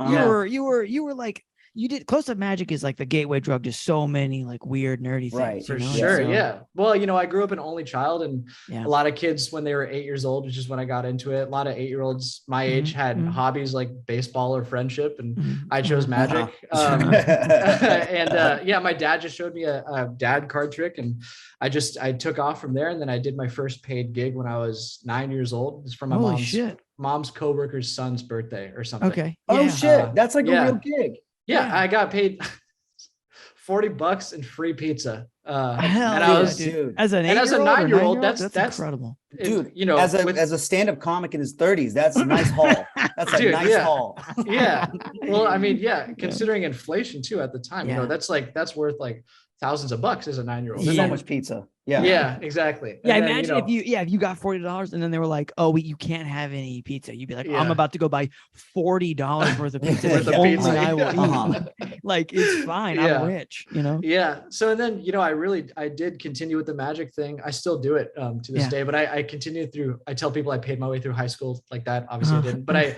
You were like. You did close-up magic is like the gateway drug to so many like weird nerdy things. Right, for sure. Yeah. Well, I grew up an only child, and a lot of kids when they were 8 years old, which is when I got into it. A lot of 8-year-olds my age had hobbies like baseball or friendship, and I chose magic. And my dad just showed me a dad card trick, and I took off from there. And then I did my first paid gig when I was 9 years old. It's for my mom's coworker's son's birthday or something. Okay. Oh shit, that's like a real gig. Yeah, I got paid $40 and free pizza. Dude. As a 9-year-old, that's incredible, dude. As a stand-up comic in his 30s, that's a nice haul. That's a nice haul. Yeah. Well, I mean, considering inflation too at the time, that's worth like thousands of bucks as a 9-year-old. So much pizza. Yeah, exactly. Yeah, imagine if you got $40 and then they were like, "Oh, you can't have any pizza." You'd be like, "I'm about to go buy $40 worth of pizza. I will eat." Like, it's fine. I'm rich, Yeah. So and then I did continue with the magic thing. I still do it to this day, but I continued through. I tell people I paid my way through high school like that. Obviously, I didn't, but I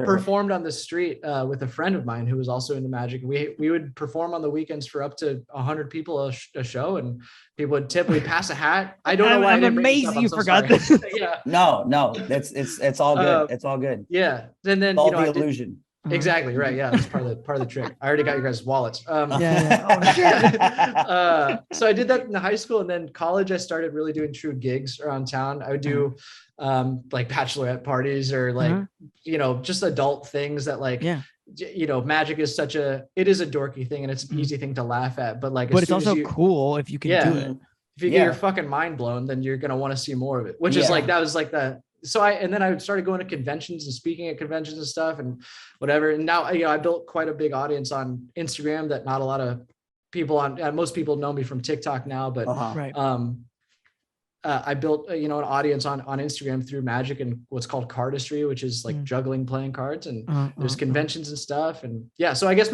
performed on the street with a friend of mine who was also into magic. We would perform on the weekends for up to 100 people a show, and people would tip. We pass a hat. I don't know why. I'm amazed you forgot this. Yeah. No, it's all good. It's all good. Yeah. And then all the illusion. Exactly right. Yeah, that's part of the trick. I already got your guys' wallets. So I did that in high school, and then college. I started really doing true gigs around town. I would do like bachelorette parties or like just adult things that like. Yeah. Magic is it is a dorky thing and it's an easy thing to laugh at, but it's also cool if you can do it. If you get your fucking mind blown, then you're going to want to see more of it, which is like, that was like then I started going to conventions and speaking at conventions and stuff and whatever. And now, I built quite a big audience on Instagram that not a lot of people most people know me from TikTok now, but I built an audience on Instagram through magic and what's called cardistry, which is like juggling playing cards, and there's conventions and stuff. And so I guess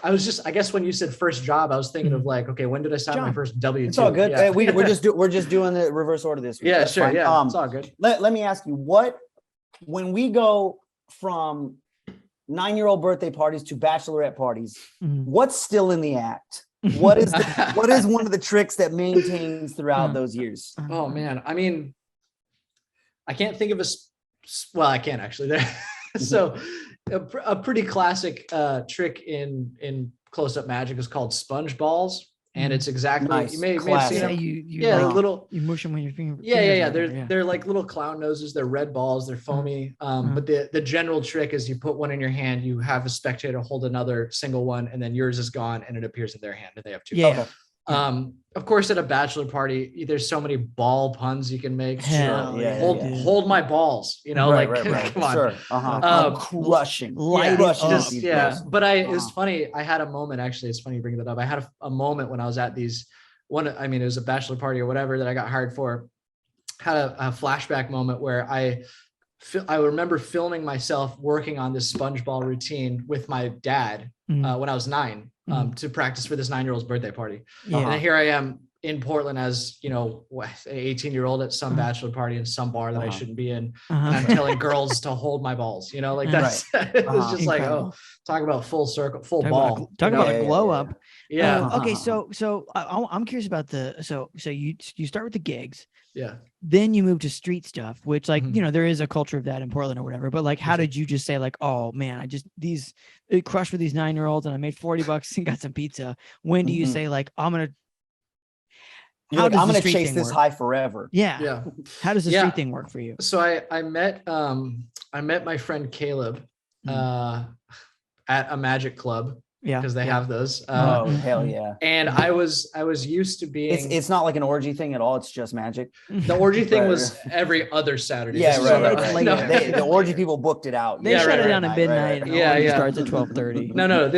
I guess when you said first job, I was thinking of like, okay, when did I sign my first W2? It's all good. Yeah. We're just doing the reverse order this week. Yeah, That's sure. fine. Yeah, it's all good. Let me ask you, when we go from 9-year-old birthday parties to bachelorette parties, what's still in the act? What is one of the tricks that maintains throughout those years? Oh man, I mean, I can't think of I can actually there. So a pretty classic trick in close-up magic is called sponge balls. And it's exactly you may have seen them. You mush them with your finger. Yeah. They're like little clown noses. They're red balls. They're foamy. But the general trick is you put one in your hand. You have a spectator hold another single one, and then yours is gone, and it appears in their hand, and they have two. Yeah. Of course, at a bachelor party, there's so many ball puns you can make. Hold my balls. Right. Come on. Sure. Crushing. But it's funny. I had a moment. Actually, it's funny you bring that up. I had a moment when I was at it was a bachelor party or whatever that I got hired for. had a flashback moment where I remember filming myself working on this sponge-ball routine with my dad when I was 9 to practice for this 9-year-old's birthday party. And then here I am in Portland as, you know, an 18-year-old at some bachelor party in some bar that I shouldn't be in. And I'm telling girls to hold my balls, you know, like that's, it was just like, oh, talk about full circle, full ball. Talk about a glow up. Yeah. Okay. So I'm curious about so you start with the gigs. Yeah. Then you move to street stuff, which like, you know, there is a culture of that in Portland or whatever, but like, how did you just say like, oh man, it crushed for these 9-year-olds and I made $40 and got some pizza. When do you say like, I'm going to chase this high forever? Yeah. How does the street thing work for you? So I met my friend Caleb at a magic club. Yeah, because they have those. Oh hell yeah! And I was used to being. It's not like an orgy thing at all. It's just magic. The orgy thing was every other Saturday. Yeah, right. No. The orgy people booked it out. They shut it down at midnight. Right. Yeah. Starts at 12:30. No.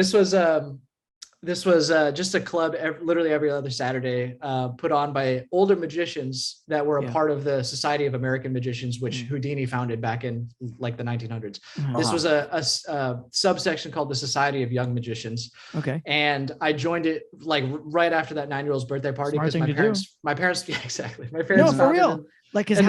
This was just a club literally every other Saturday, put on by older magicians that were a part of the Society of American Magicians, which Houdini founded back in like the 1900s. This was a subsection called the Society of Young Magicians. Okay. And I joined it like right after that 9-year-old's birthday party because my parents, yeah, exactly. My parents, for real. Like, because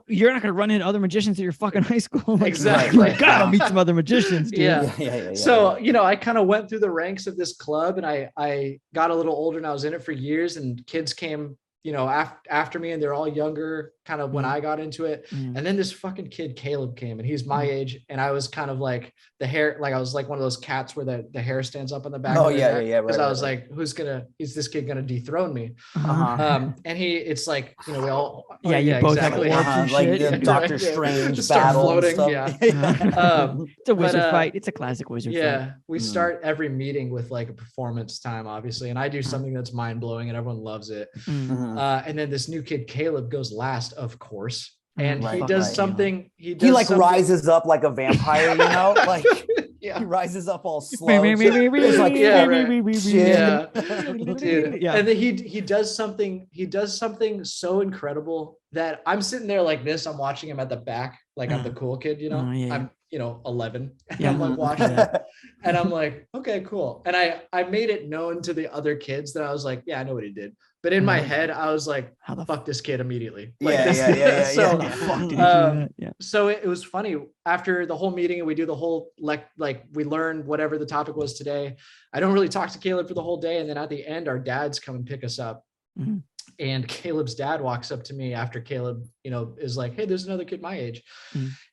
you're not going to run into other magicians at your fucking high school. Like, exactly. Like, God, I'll meet some other magicians, dude. Yeah. So, you know, I kind of went through the ranks of this club and I got a little older and I was in it for years and kids came, you know, after me and they're all younger kind of when I got into it. And then this fucking kid, Caleb, came and he's my age. And I was kind of like the hair, like I was like one of those cats where the hair stands up on the back. Oh, yeah. Because I was like, is this kid going to dethrone me? And it's like, you know, we all. You both exactly. have like the Doctor Strange just start battle floating. It's a wizard fight. It's a classic wizard fight. Yeah. We start every meeting with like a performance time, obviously. And I do something that's mind blowing and everyone loves it. And then this new kid, Caleb, goes last, of course. And he does something. He like rises up like a vampire, you know, like he rises up all slow. It's like, dude. And then he does something. He does something so incredible that I'm sitting there like this. I'm watching him at the back, like I'm the cool kid, you know. I'm, you know, 11. And I'm like watching it, and I'm like, okay, cool. And I made it known to the other kids that I was like, yeah, I know what he did. But in my head, I was like, how the fuck this kid immediately? Like, So it was funny. After the whole meeting and we do the whole, like we learn whatever the topic was today. I don't really talk to Caleb for the whole day. And then at the end, our dads come and pick us up. And Caleb's dad walks up to me after Caleb, you know, is like, hey, there's another kid my age.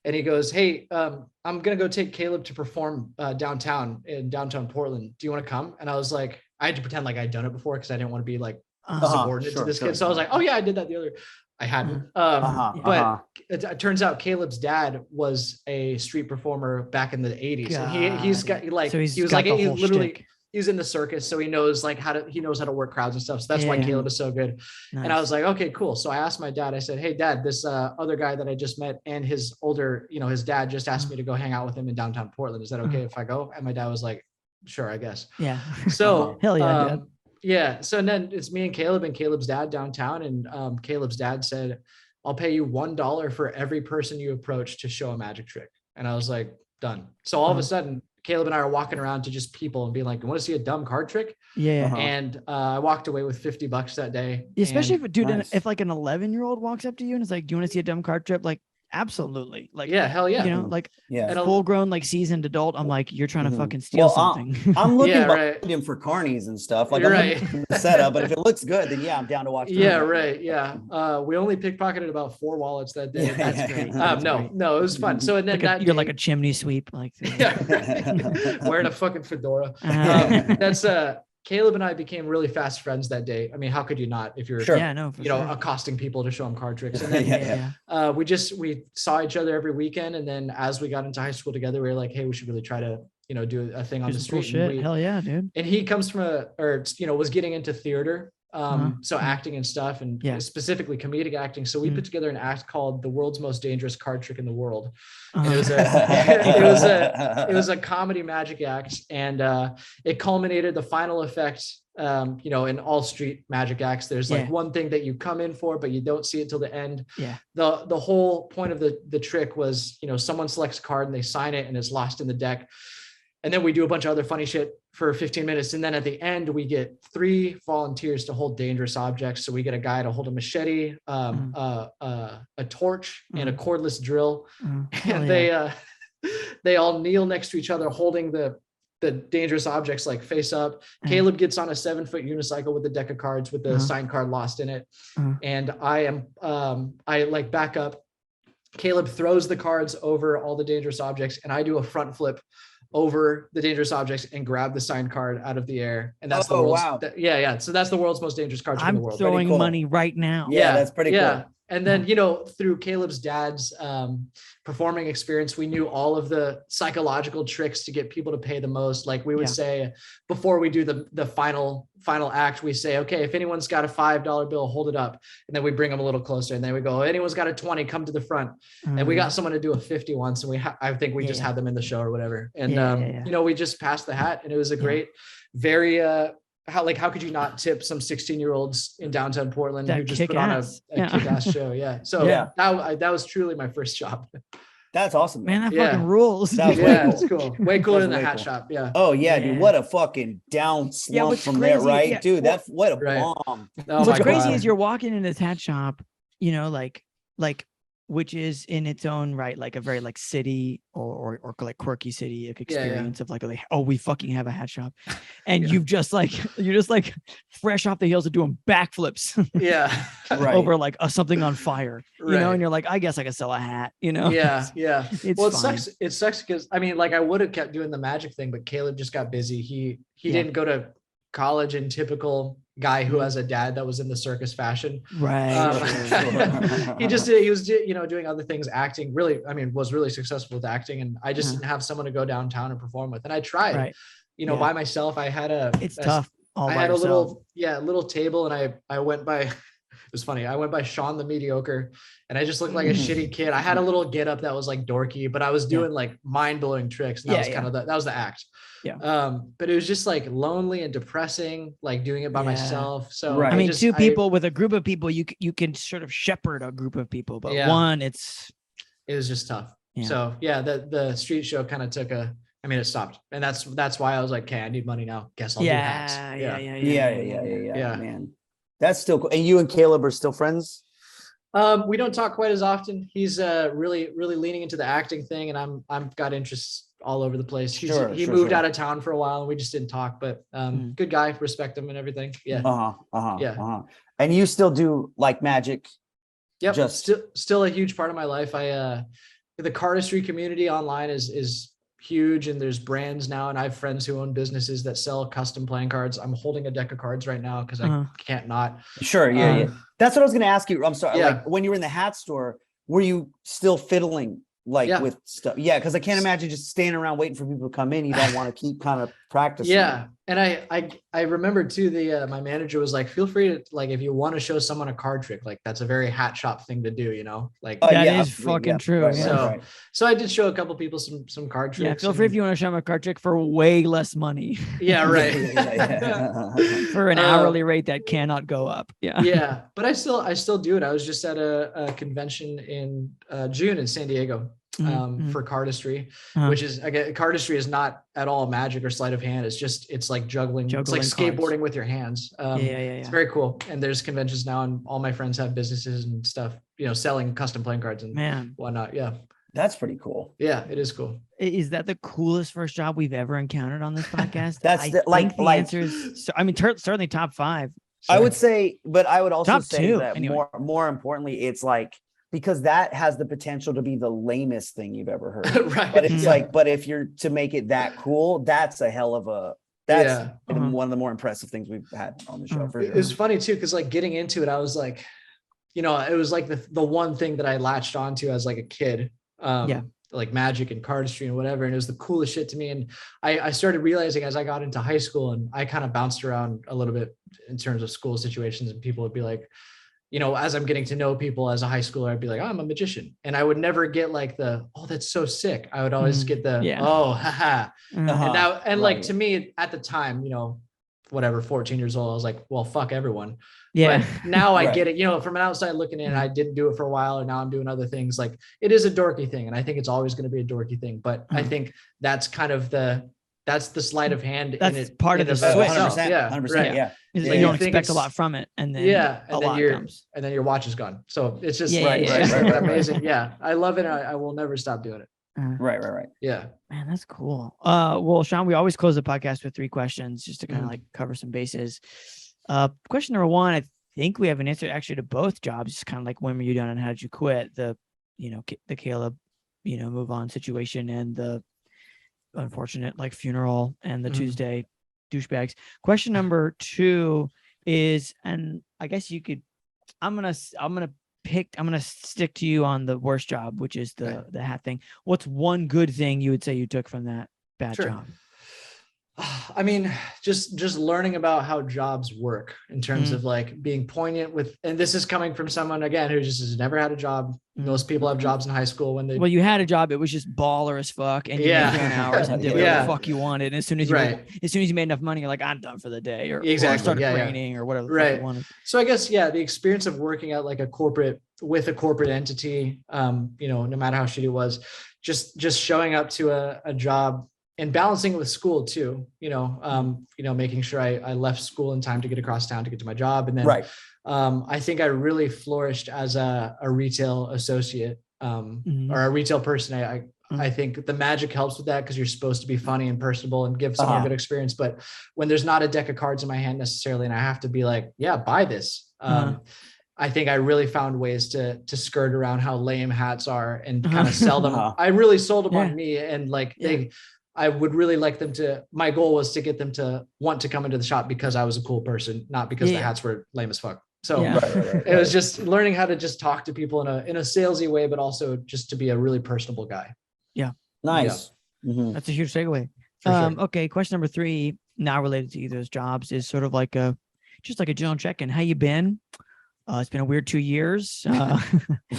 And he goes, hey, I'm going to go take Caleb to perform downtown in downtown Portland. Do you want to come? And I was like, I had to pretend like I'd done it before because I didn't want to be like, subordinate to this kid. So I was like, oh yeah, I did that the other. I hadn't. But it turns out Caleb's dad was a street performer back in the 80s. And he's got like, so he was like, he literally, he's in the circus. So he knows like he knows how to work crowds and stuff. So that's why Caleb is so good. Nice. And I was like, okay, cool. So I asked my dad, I said, hey dad, this other guy that I just met and his older, you know, his dad just asked me to go hang out with him in downtown Portland. Is that okay if I go? And my dad was like, sure, I guess. Yeah. So hell yeah, Dad. Yeah. So then it's me and Caleb's dad downtown. And Caleb's dad said, I'll pay you $1 for every person you approach to show a magic trick. And I was like, done. So all of a sudden, Caleb and I are walking around to just people and being like, you want to see a dumb card trick? Yeah. And I walked away with $50 that day. Especially if like an 11-year-old walks up to you and is like, do you want to see a dumb card trick? Like, absolutely. Like, yeah, hell yeah. You know, like a full grown, like seasoned adult. I'm like, you're trying to fucking steal something. I'm looking behind him for carnies and stuff. Like, I'm the setup, but if it looks good, then I'm down to watch. Yeah, right. Yeah. We only pickpocketed about 4 wallets that day. That's great. No, it was fun. So and then like you're like a chimney sweep, like wearing a fucking fedora. That's Caleb and I became really fast friends that day. I mean, how could you not if you're, accosting people to show them card tricks? And then we saw each other every weekend. And then as we got into high school together, we were like, hey, we should really try to, do a thing on the street. Hell yeah, dude. And he comes from was getting into theater So acting and stuff, and specifically comedic acting. So we put together an act called "The World's Most Dangerous Card Trick in the World." And it was it was a comedy magic act, and it culminated the final effect. You know, in all street magic acts, there's like one thing that you come in for, but you don't see it till the end. The whole point of the trick was, you know, someone selects a card and they sign it and it's lost in the deck. And then we do a bunch of other funny shit for 15 minutes. And then at the end, we get 3 volunteers to hold dangerous objects. So we get a guy to hold a machete, a torch, and a cordless drill. And they all kneel next to each other holding the dangerous objects like face up. Caleb gets on a 7-foot unicycle with a deck of cards with the signed card lost in it. And I like back up. Caleb throws the cards over all the dangerous objects, and I do a front flip over the dangerous objects and grab the signed card out of the air. And that's the world's, so that's the world's most dangerous card trick in the world. I'm throwing money right now. Yeah, that's pretty cool. And then, you know, through Caleb's dad's performing experience, we knew all of the psychological tricks to get people to pay the most. Like we would say, before we do the final act, we say, okay, if anyone's got a $5 bill, hold it up. And then we bring them a little closer. And then we go, anyone's got a 20, come to the front. And we got someone to do a 50 once. And I think we just had them in the show or whatever. And, you know, we just passed the hat, and it was a great, very, how could you not tip some 16-year-olds in downtown Portland who just put on a kick-ass show? So that was truly my first job. That's awesome, man. That fucking rules. That was way cool. It's cool. Way cooler than the hat shop. Oh yeah, dude. What a fucking down slump from there, right? Dude, that's what a bomb. What's crazy is you're walking in this hat shop, you know, like which is in its own right, like a very like city or like quirky city experience of like, oh, we fucking have a hat shop. And you're just like fresh off the heels of doing backflips. Over like something on fire, you know, and you're like, I guess I could sell a hat, you know? Well, it sucks because I mean, like I would have kept doing the magic thing, but Caleb just got busy. He didn't go to college in typical guy who has a dad that was in the circus fashion. He was, you know, doing other things, acting was really successful with acting. And I just didn't have someone to go downtown and perform with. And I tried, you know, by myself. I had tough. I had a little table, and I went by, it was funny. I went by Sean the Mediocre, and I just looked like a shitty kid. I had a little get up that was like dorky, but I was doing like mind blowing tricks. And that was kind of that was the act. But it was just like lonely and depressing, like doing it by myself. So I mean, two people with a group of people, you can sort of shepherd a group of people, but one, it was just tough. So the street show kind of took it stopped, and that's why I was like, okay, I need money now. Guess I'll do hats. Yeah, man. That's still cool. And you and Caleb are still friends? We don't talk quite as often. He's really leaning into the acting thing, and I'm got interests all over the place. He moved out of town for a while, and we just didn't talk, but good guy, respect him and everything. And you still do like magic? Yep. Still a huge part of my life. The cardistry community online is huge, and there's brands now, and I have friends who own businesses that sell custom playing cards. I'm holding a deck of cards right now because I can't not. That's what I was going to ask you. I'm sorry. Like when you were in the hat store, were you still fiddling with stuff? Because I can't imagine just standing around waiting for people to come in. You don't want to keep kind of practicing. And I remember too, my manager was like, feel free to, like, if you want to show someone a card trick, like that's a very hat shop thing to do, you know, like that is fucking true. So I did show a couple people some card tricks. Feel free if you want to show them a card trick for way less money. For an hourly rate that cannot go up. But I still do it. I was just at a convention in June in San Diego. For cardistry, which is, again, cardistry is not at all magic or sleight of hand. It's like juggling. It's like skateboarding cards with your hands. It's very cool. And there's conventions now, and all my friends have businesses and stuff, you know, selling custom playing cards and whatnot. That's pretty cool. It is cool. Is that the coolest first job we've ever encountered on this podcast? The answer is, I mean, certainly top 5. I would say, but I would also top say 2, that anyway. more importantly, it's like, because that has the potential to be the lamest thing you've ever heard. But it's like, but if you're to make it that cool, that's a hell of a, one of the more impressive things we've had on the show. For sure. It was funny too, because like getting into it, I was like, you know, it was like the one thing that I latched onto as like a kid. like magic and cardistry and whatever. And it was the coolest shit to me. And I started realizing as I got into high school, and I kind of bounced around a little bit in terms of school situations, and people would be like, you know, as I'm getting to know people as a high schooler, I'd be like, oh, I'm a magician. And I would never get like the, oh, that's so sick. I would always get the, oh, haha. And like, to me at the time, you know, whatever, 14 years old, I was like, well, fuck everyone. Yeah. But now I get it, you know, from an outside looking in, I didn't do it for a while, and now I'm doing other things. Like, it is a dorky thing. And I think it's always going to be a dorky thing, but I think that's kind of that's the sleight of hand. That's in it, part of the switch. 100%, Yeah. 100%. Right. Yeah. You don't expect a lot from it. And then and then your watch is gone. So it's just amazing. Yeah. I love it. I will never stop doing it. Right. Yeah. Man, that's cool. Well, Sean, we always close the podcast with 3 questions just to kind of like cover some bases. Question number 1, I think we have an answer actually to both jobs. It's kind of like, when were you done and how did you quit? The Caleb, move on situation, and the unfortunate like funeral, and the Tuesday douchebags. Question number 2 is, and I guess you could, I'm gonna stick to you on the worst job, which is the hat thing. What's one good thing you would say you took from that bad job? I mean, just learning about how jobs work in terms of like being poignant with, and this is coming from someone again who just has never had a job. Most people have jobs in high school when they. Well, you had a job; it was just baller as fuck, and you made your own hours and did whatever the fuck you wanted. And as soon as you made enough money, you're like, I'm done for the day, or started training or whatever the fuck you wanted. So I guess the experience of working at like a corporate entity, no matter how shitty it was, just showing up to a job. And balancing it with school too, making sure I left school in time to get across town to get to my job. And then I think I really flourished as a retail associate or a retail person. I think the magic helps with that, because you're supposed to be funny and personable and give someone a good experience. But when there's not a deck of cards in my hand necessarily, and I have to be like, yeah, buy this. I think I really found ways to skirt around how lame hats are and kind of sell them. I really sold them on me, and like I would really like them to, my goal was to get them to want to come into the shop because I was a cool person, not because the hats were lame as fuck. So it was just learning how to just talk to people in a salesy way, but also just to be a really personable guy. Yeah. Nice. Yeah. That's a huge takeaway. Okay. Question number 3, not related to either of those jobs, is sort of like just like a general check-in. How you been? It's been a weird 2 years.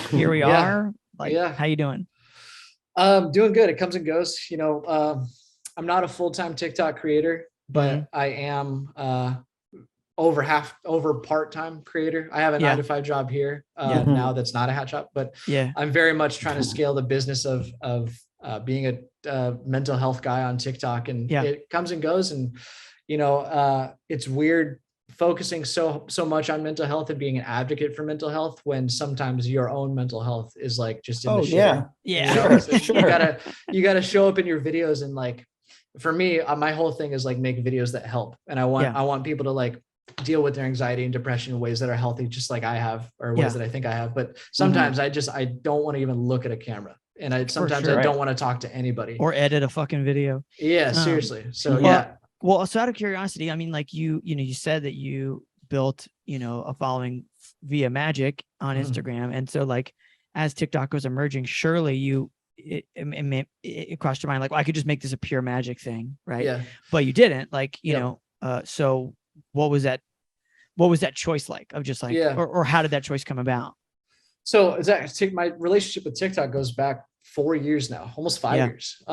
Here we are. How you doing? Doing good. It comes and goes. I'm not a full-time TikTok creator, but I am over part-time creator. I have a 9-to-5 job here now that's not a hat shop, but I'm very much trying to scale the business of being a mental health guy on TikTok, and it comes and goes. And it's weird focusing so much on mental health and being an advocate for mental health when sometimes your own mental health is like just in the shit. Sure. You gotta show up in your videos, and like for me, my whole thing is like make videos that help, and I want people to like deal with their anxiety and depression in ways that are healthy, just like I have, or ways that I think I have. But sometimes I don't want to even look at a camera, and I don't want to talk to anybody or edit a fucking video. Yeah, seriously. So Well, so out of curiosity, I mean, like you said that you built, a following via magic on Instagram. And so like, as TikTok was emerging, surely it crossed your mind, like, well, I could just make this a pure magic thing. Right. Yeah. But you didn't, like, so what was that choice like, of just like, or how did that choice come about? So my relationship with TikTok goes back 4 years now, almost 5 years.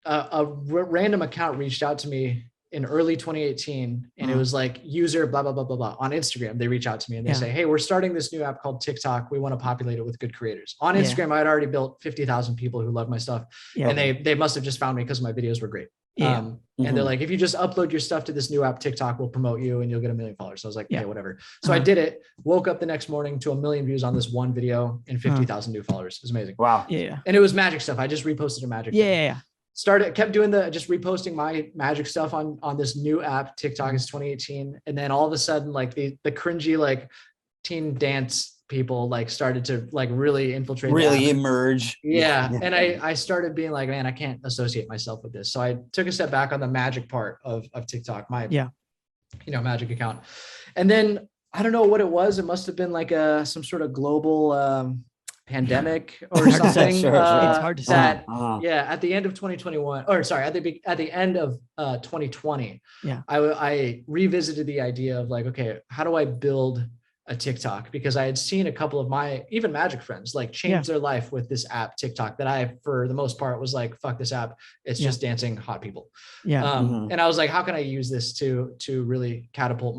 A random account reached out to me in early 2018, and it was like user blah, blah, blah, blah, blah on Instagram. They reach out to me and they say, hey, we're starting this new app called TikTok. We want to populate it with good creators. On Instagram, I had already built 50,000 people who love my stuff. And they must've just found me because my videos were great. And they're like, if you just upload your stuff to this new app, TikTok will promote you and you'll get 1 million followers. So I was like, okay, whatever. So I did it, woke up the next morning to 1 million views on this one video and 50,000 new followers. It was amazing. Wow. Yeah. And it was magic stuff. I just reposted a magic. Yeah. Kept doing just reposting my magic stuff on this new app. TikTok is 2018. And then all of a sudden, like the cringy, like teen dance people like started to like really infiltrate, emerge. Yeah. And I started being like, man, I can't associate myself with this. So I took a step back on the magic part of TikTok, my magic account. And then I don't know what it was. It must've been like some sort of global pandemic or something. Sure. It's hard to say. Yeah, at the end of 2021, or sorry, at the end of 2020, I revisited the idea of like, okay, how do I build a TikTok? Because I had seen a couple of my even magic friends like change their life with this app TikTok that I, for the most part, was like, fuck this app. It's just dancing hot people. And I was like, how can I use this to really catapult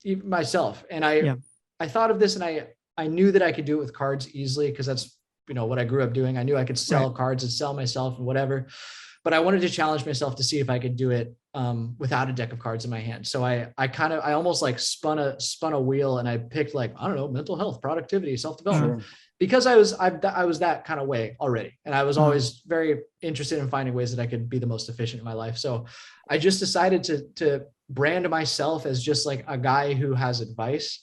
myself? And I thought of this, and I knew that I could do it with cards easily, because that's, what I grew up doing. I knew I could sell cards and sell myself and whatever, but I wanted to challenge myself to see if I could do it without a deck of cards in my hand. So I almost like spun a wheel, and I picked like, I don't know, mental health, productivity, self-development, because I was that kind of way already. And I was always very interested in finding ways that I could be the most efficient in my life. So I just decided to brand myself as just like a guy who has advice.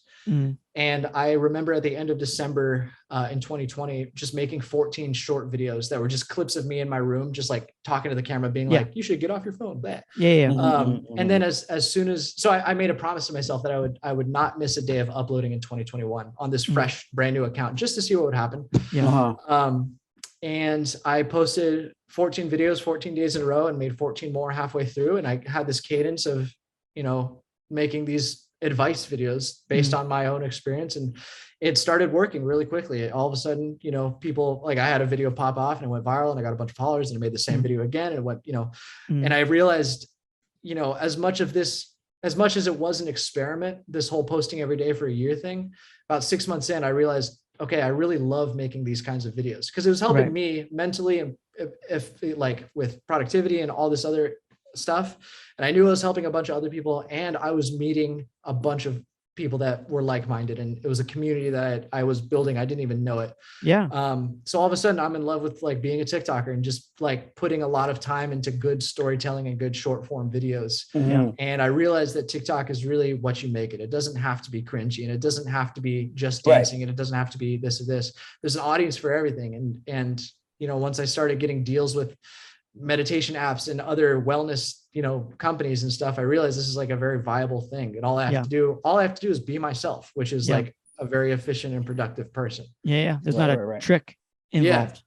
And I remember at the end of December in 2020, just making 14 short videos that were just clips of me in my room, just like talking to the camera, being like, you should get off your phone. And then as soon as, so I made a promise to myself that I would not miss a day of uploading in 2021 on this fresh, brand new account, just to see what would happen. And I posted 14 videos, 14 days in a row, and made 14 more halfway through. And I had this cadence of, making these advice videos based on my own experience, and it started working really quickly. All of a sudden, people, like, I had a video pop off and it went viral, and I got a bunch of followers, and I made the same video again, and it went, and I realized, as much as it was an experiment, this whole posting every day for a year thing, about 6 months in, I realized, okay, I really love making these kinds of videos, because it was helping me mentally, and if like with productivity and all this other stuff. And I knew I was helping a bunch of other people, and I was meeting a bunch of people that were like-minded, and it was a community that I was building. I didn't even know it. So all of a sudden I'm in love with like being a TikToker, and just like putting a lot of time into good storytelling and good short form videos. And I realized that TikTok is really what you make it. It doesn't have to be cringy, and it doesn't have to be just dancing, and it doesn't have to be this or this. There's an audience for everything. And once I started getting deals with meditation apps and other wellness, companies and stuff, I realized this is like a very viable thing. And all I have to do is be myself, which is like a very efficient and productive person. There's not a trick involved.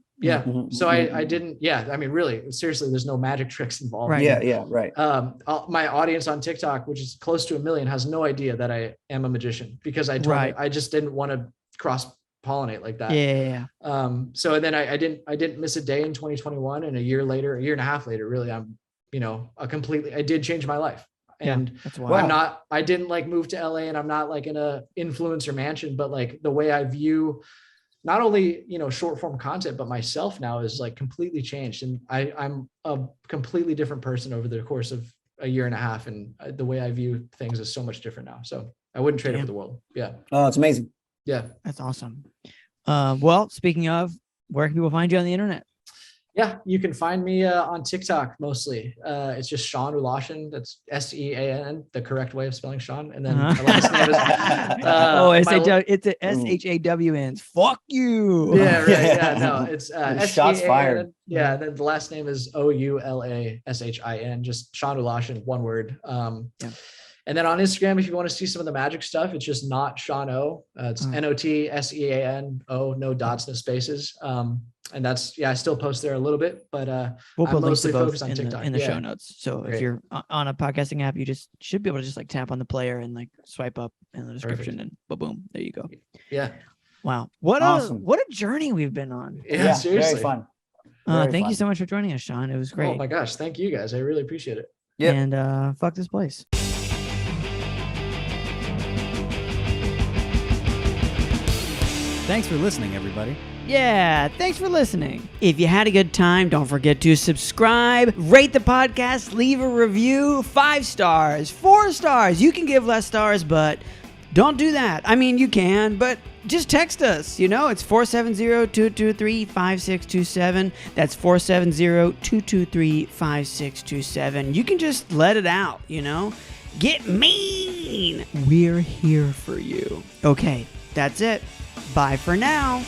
So I didn't, I mean, really, seriously, there's no magic tricks involved. My audience on TikTok, which is close to 1 million, has no idea that I am a magician, because I just didn't want to cross pollinate like that. So then I didn't miss a day in 2021, and a year and a half later, really, I'm, I did change my life. And I didn't like move to LA, and I'm not like in a influencer mansion, but like the way I view not only, short form content, but myself now is like completely changed. And I'm a completely different person over the course of a year and a half. And the way I view things is so much different now. So I wouldn't trade it for the world. Oh, it's amazing. That's awesome. Well, speaking of, where can people find you on the internet? You can find me on TikTok mostly. It's just Sean Oulashin. That's SEAN, the correct way of spelling Sean. And then my last name is it's a SHAWN. Fuck you. It's shots fired. Then the last name is OULASHIN, just Sean Oulashin, one word. And then on Instagram, if you want to see some of the magic stuff, it's just not Sean O. It's NOTSEANO, no dots, no spaces. And that's, I still post there a little bit, but we'll put I'm links to mostly both focused on TikTok in the show notes. So if you're on a podcasting app, you just should be able to just like tap on the player and like swipe up in the description, and boom, there you go. Wow. What a journey we've been on. Seriously. Very fun. Thank you so much for joining us, Sean. It was great. Oh my gosh. Thank you guys. I really appreciate it. And fuck this place. Thanks for listening, everybody. Thanks for listening. If you had a good time, don't forget to subscribe, rate the podcast, leave a review, 5 stars, 4 stars. You can give less stars, but don't do that. I mean, you can, but just text us. It's 470-223-5627. That's 470-223-5627. You can just let it out, Get mean. We're here for you. Okay, that's it. Bye for now.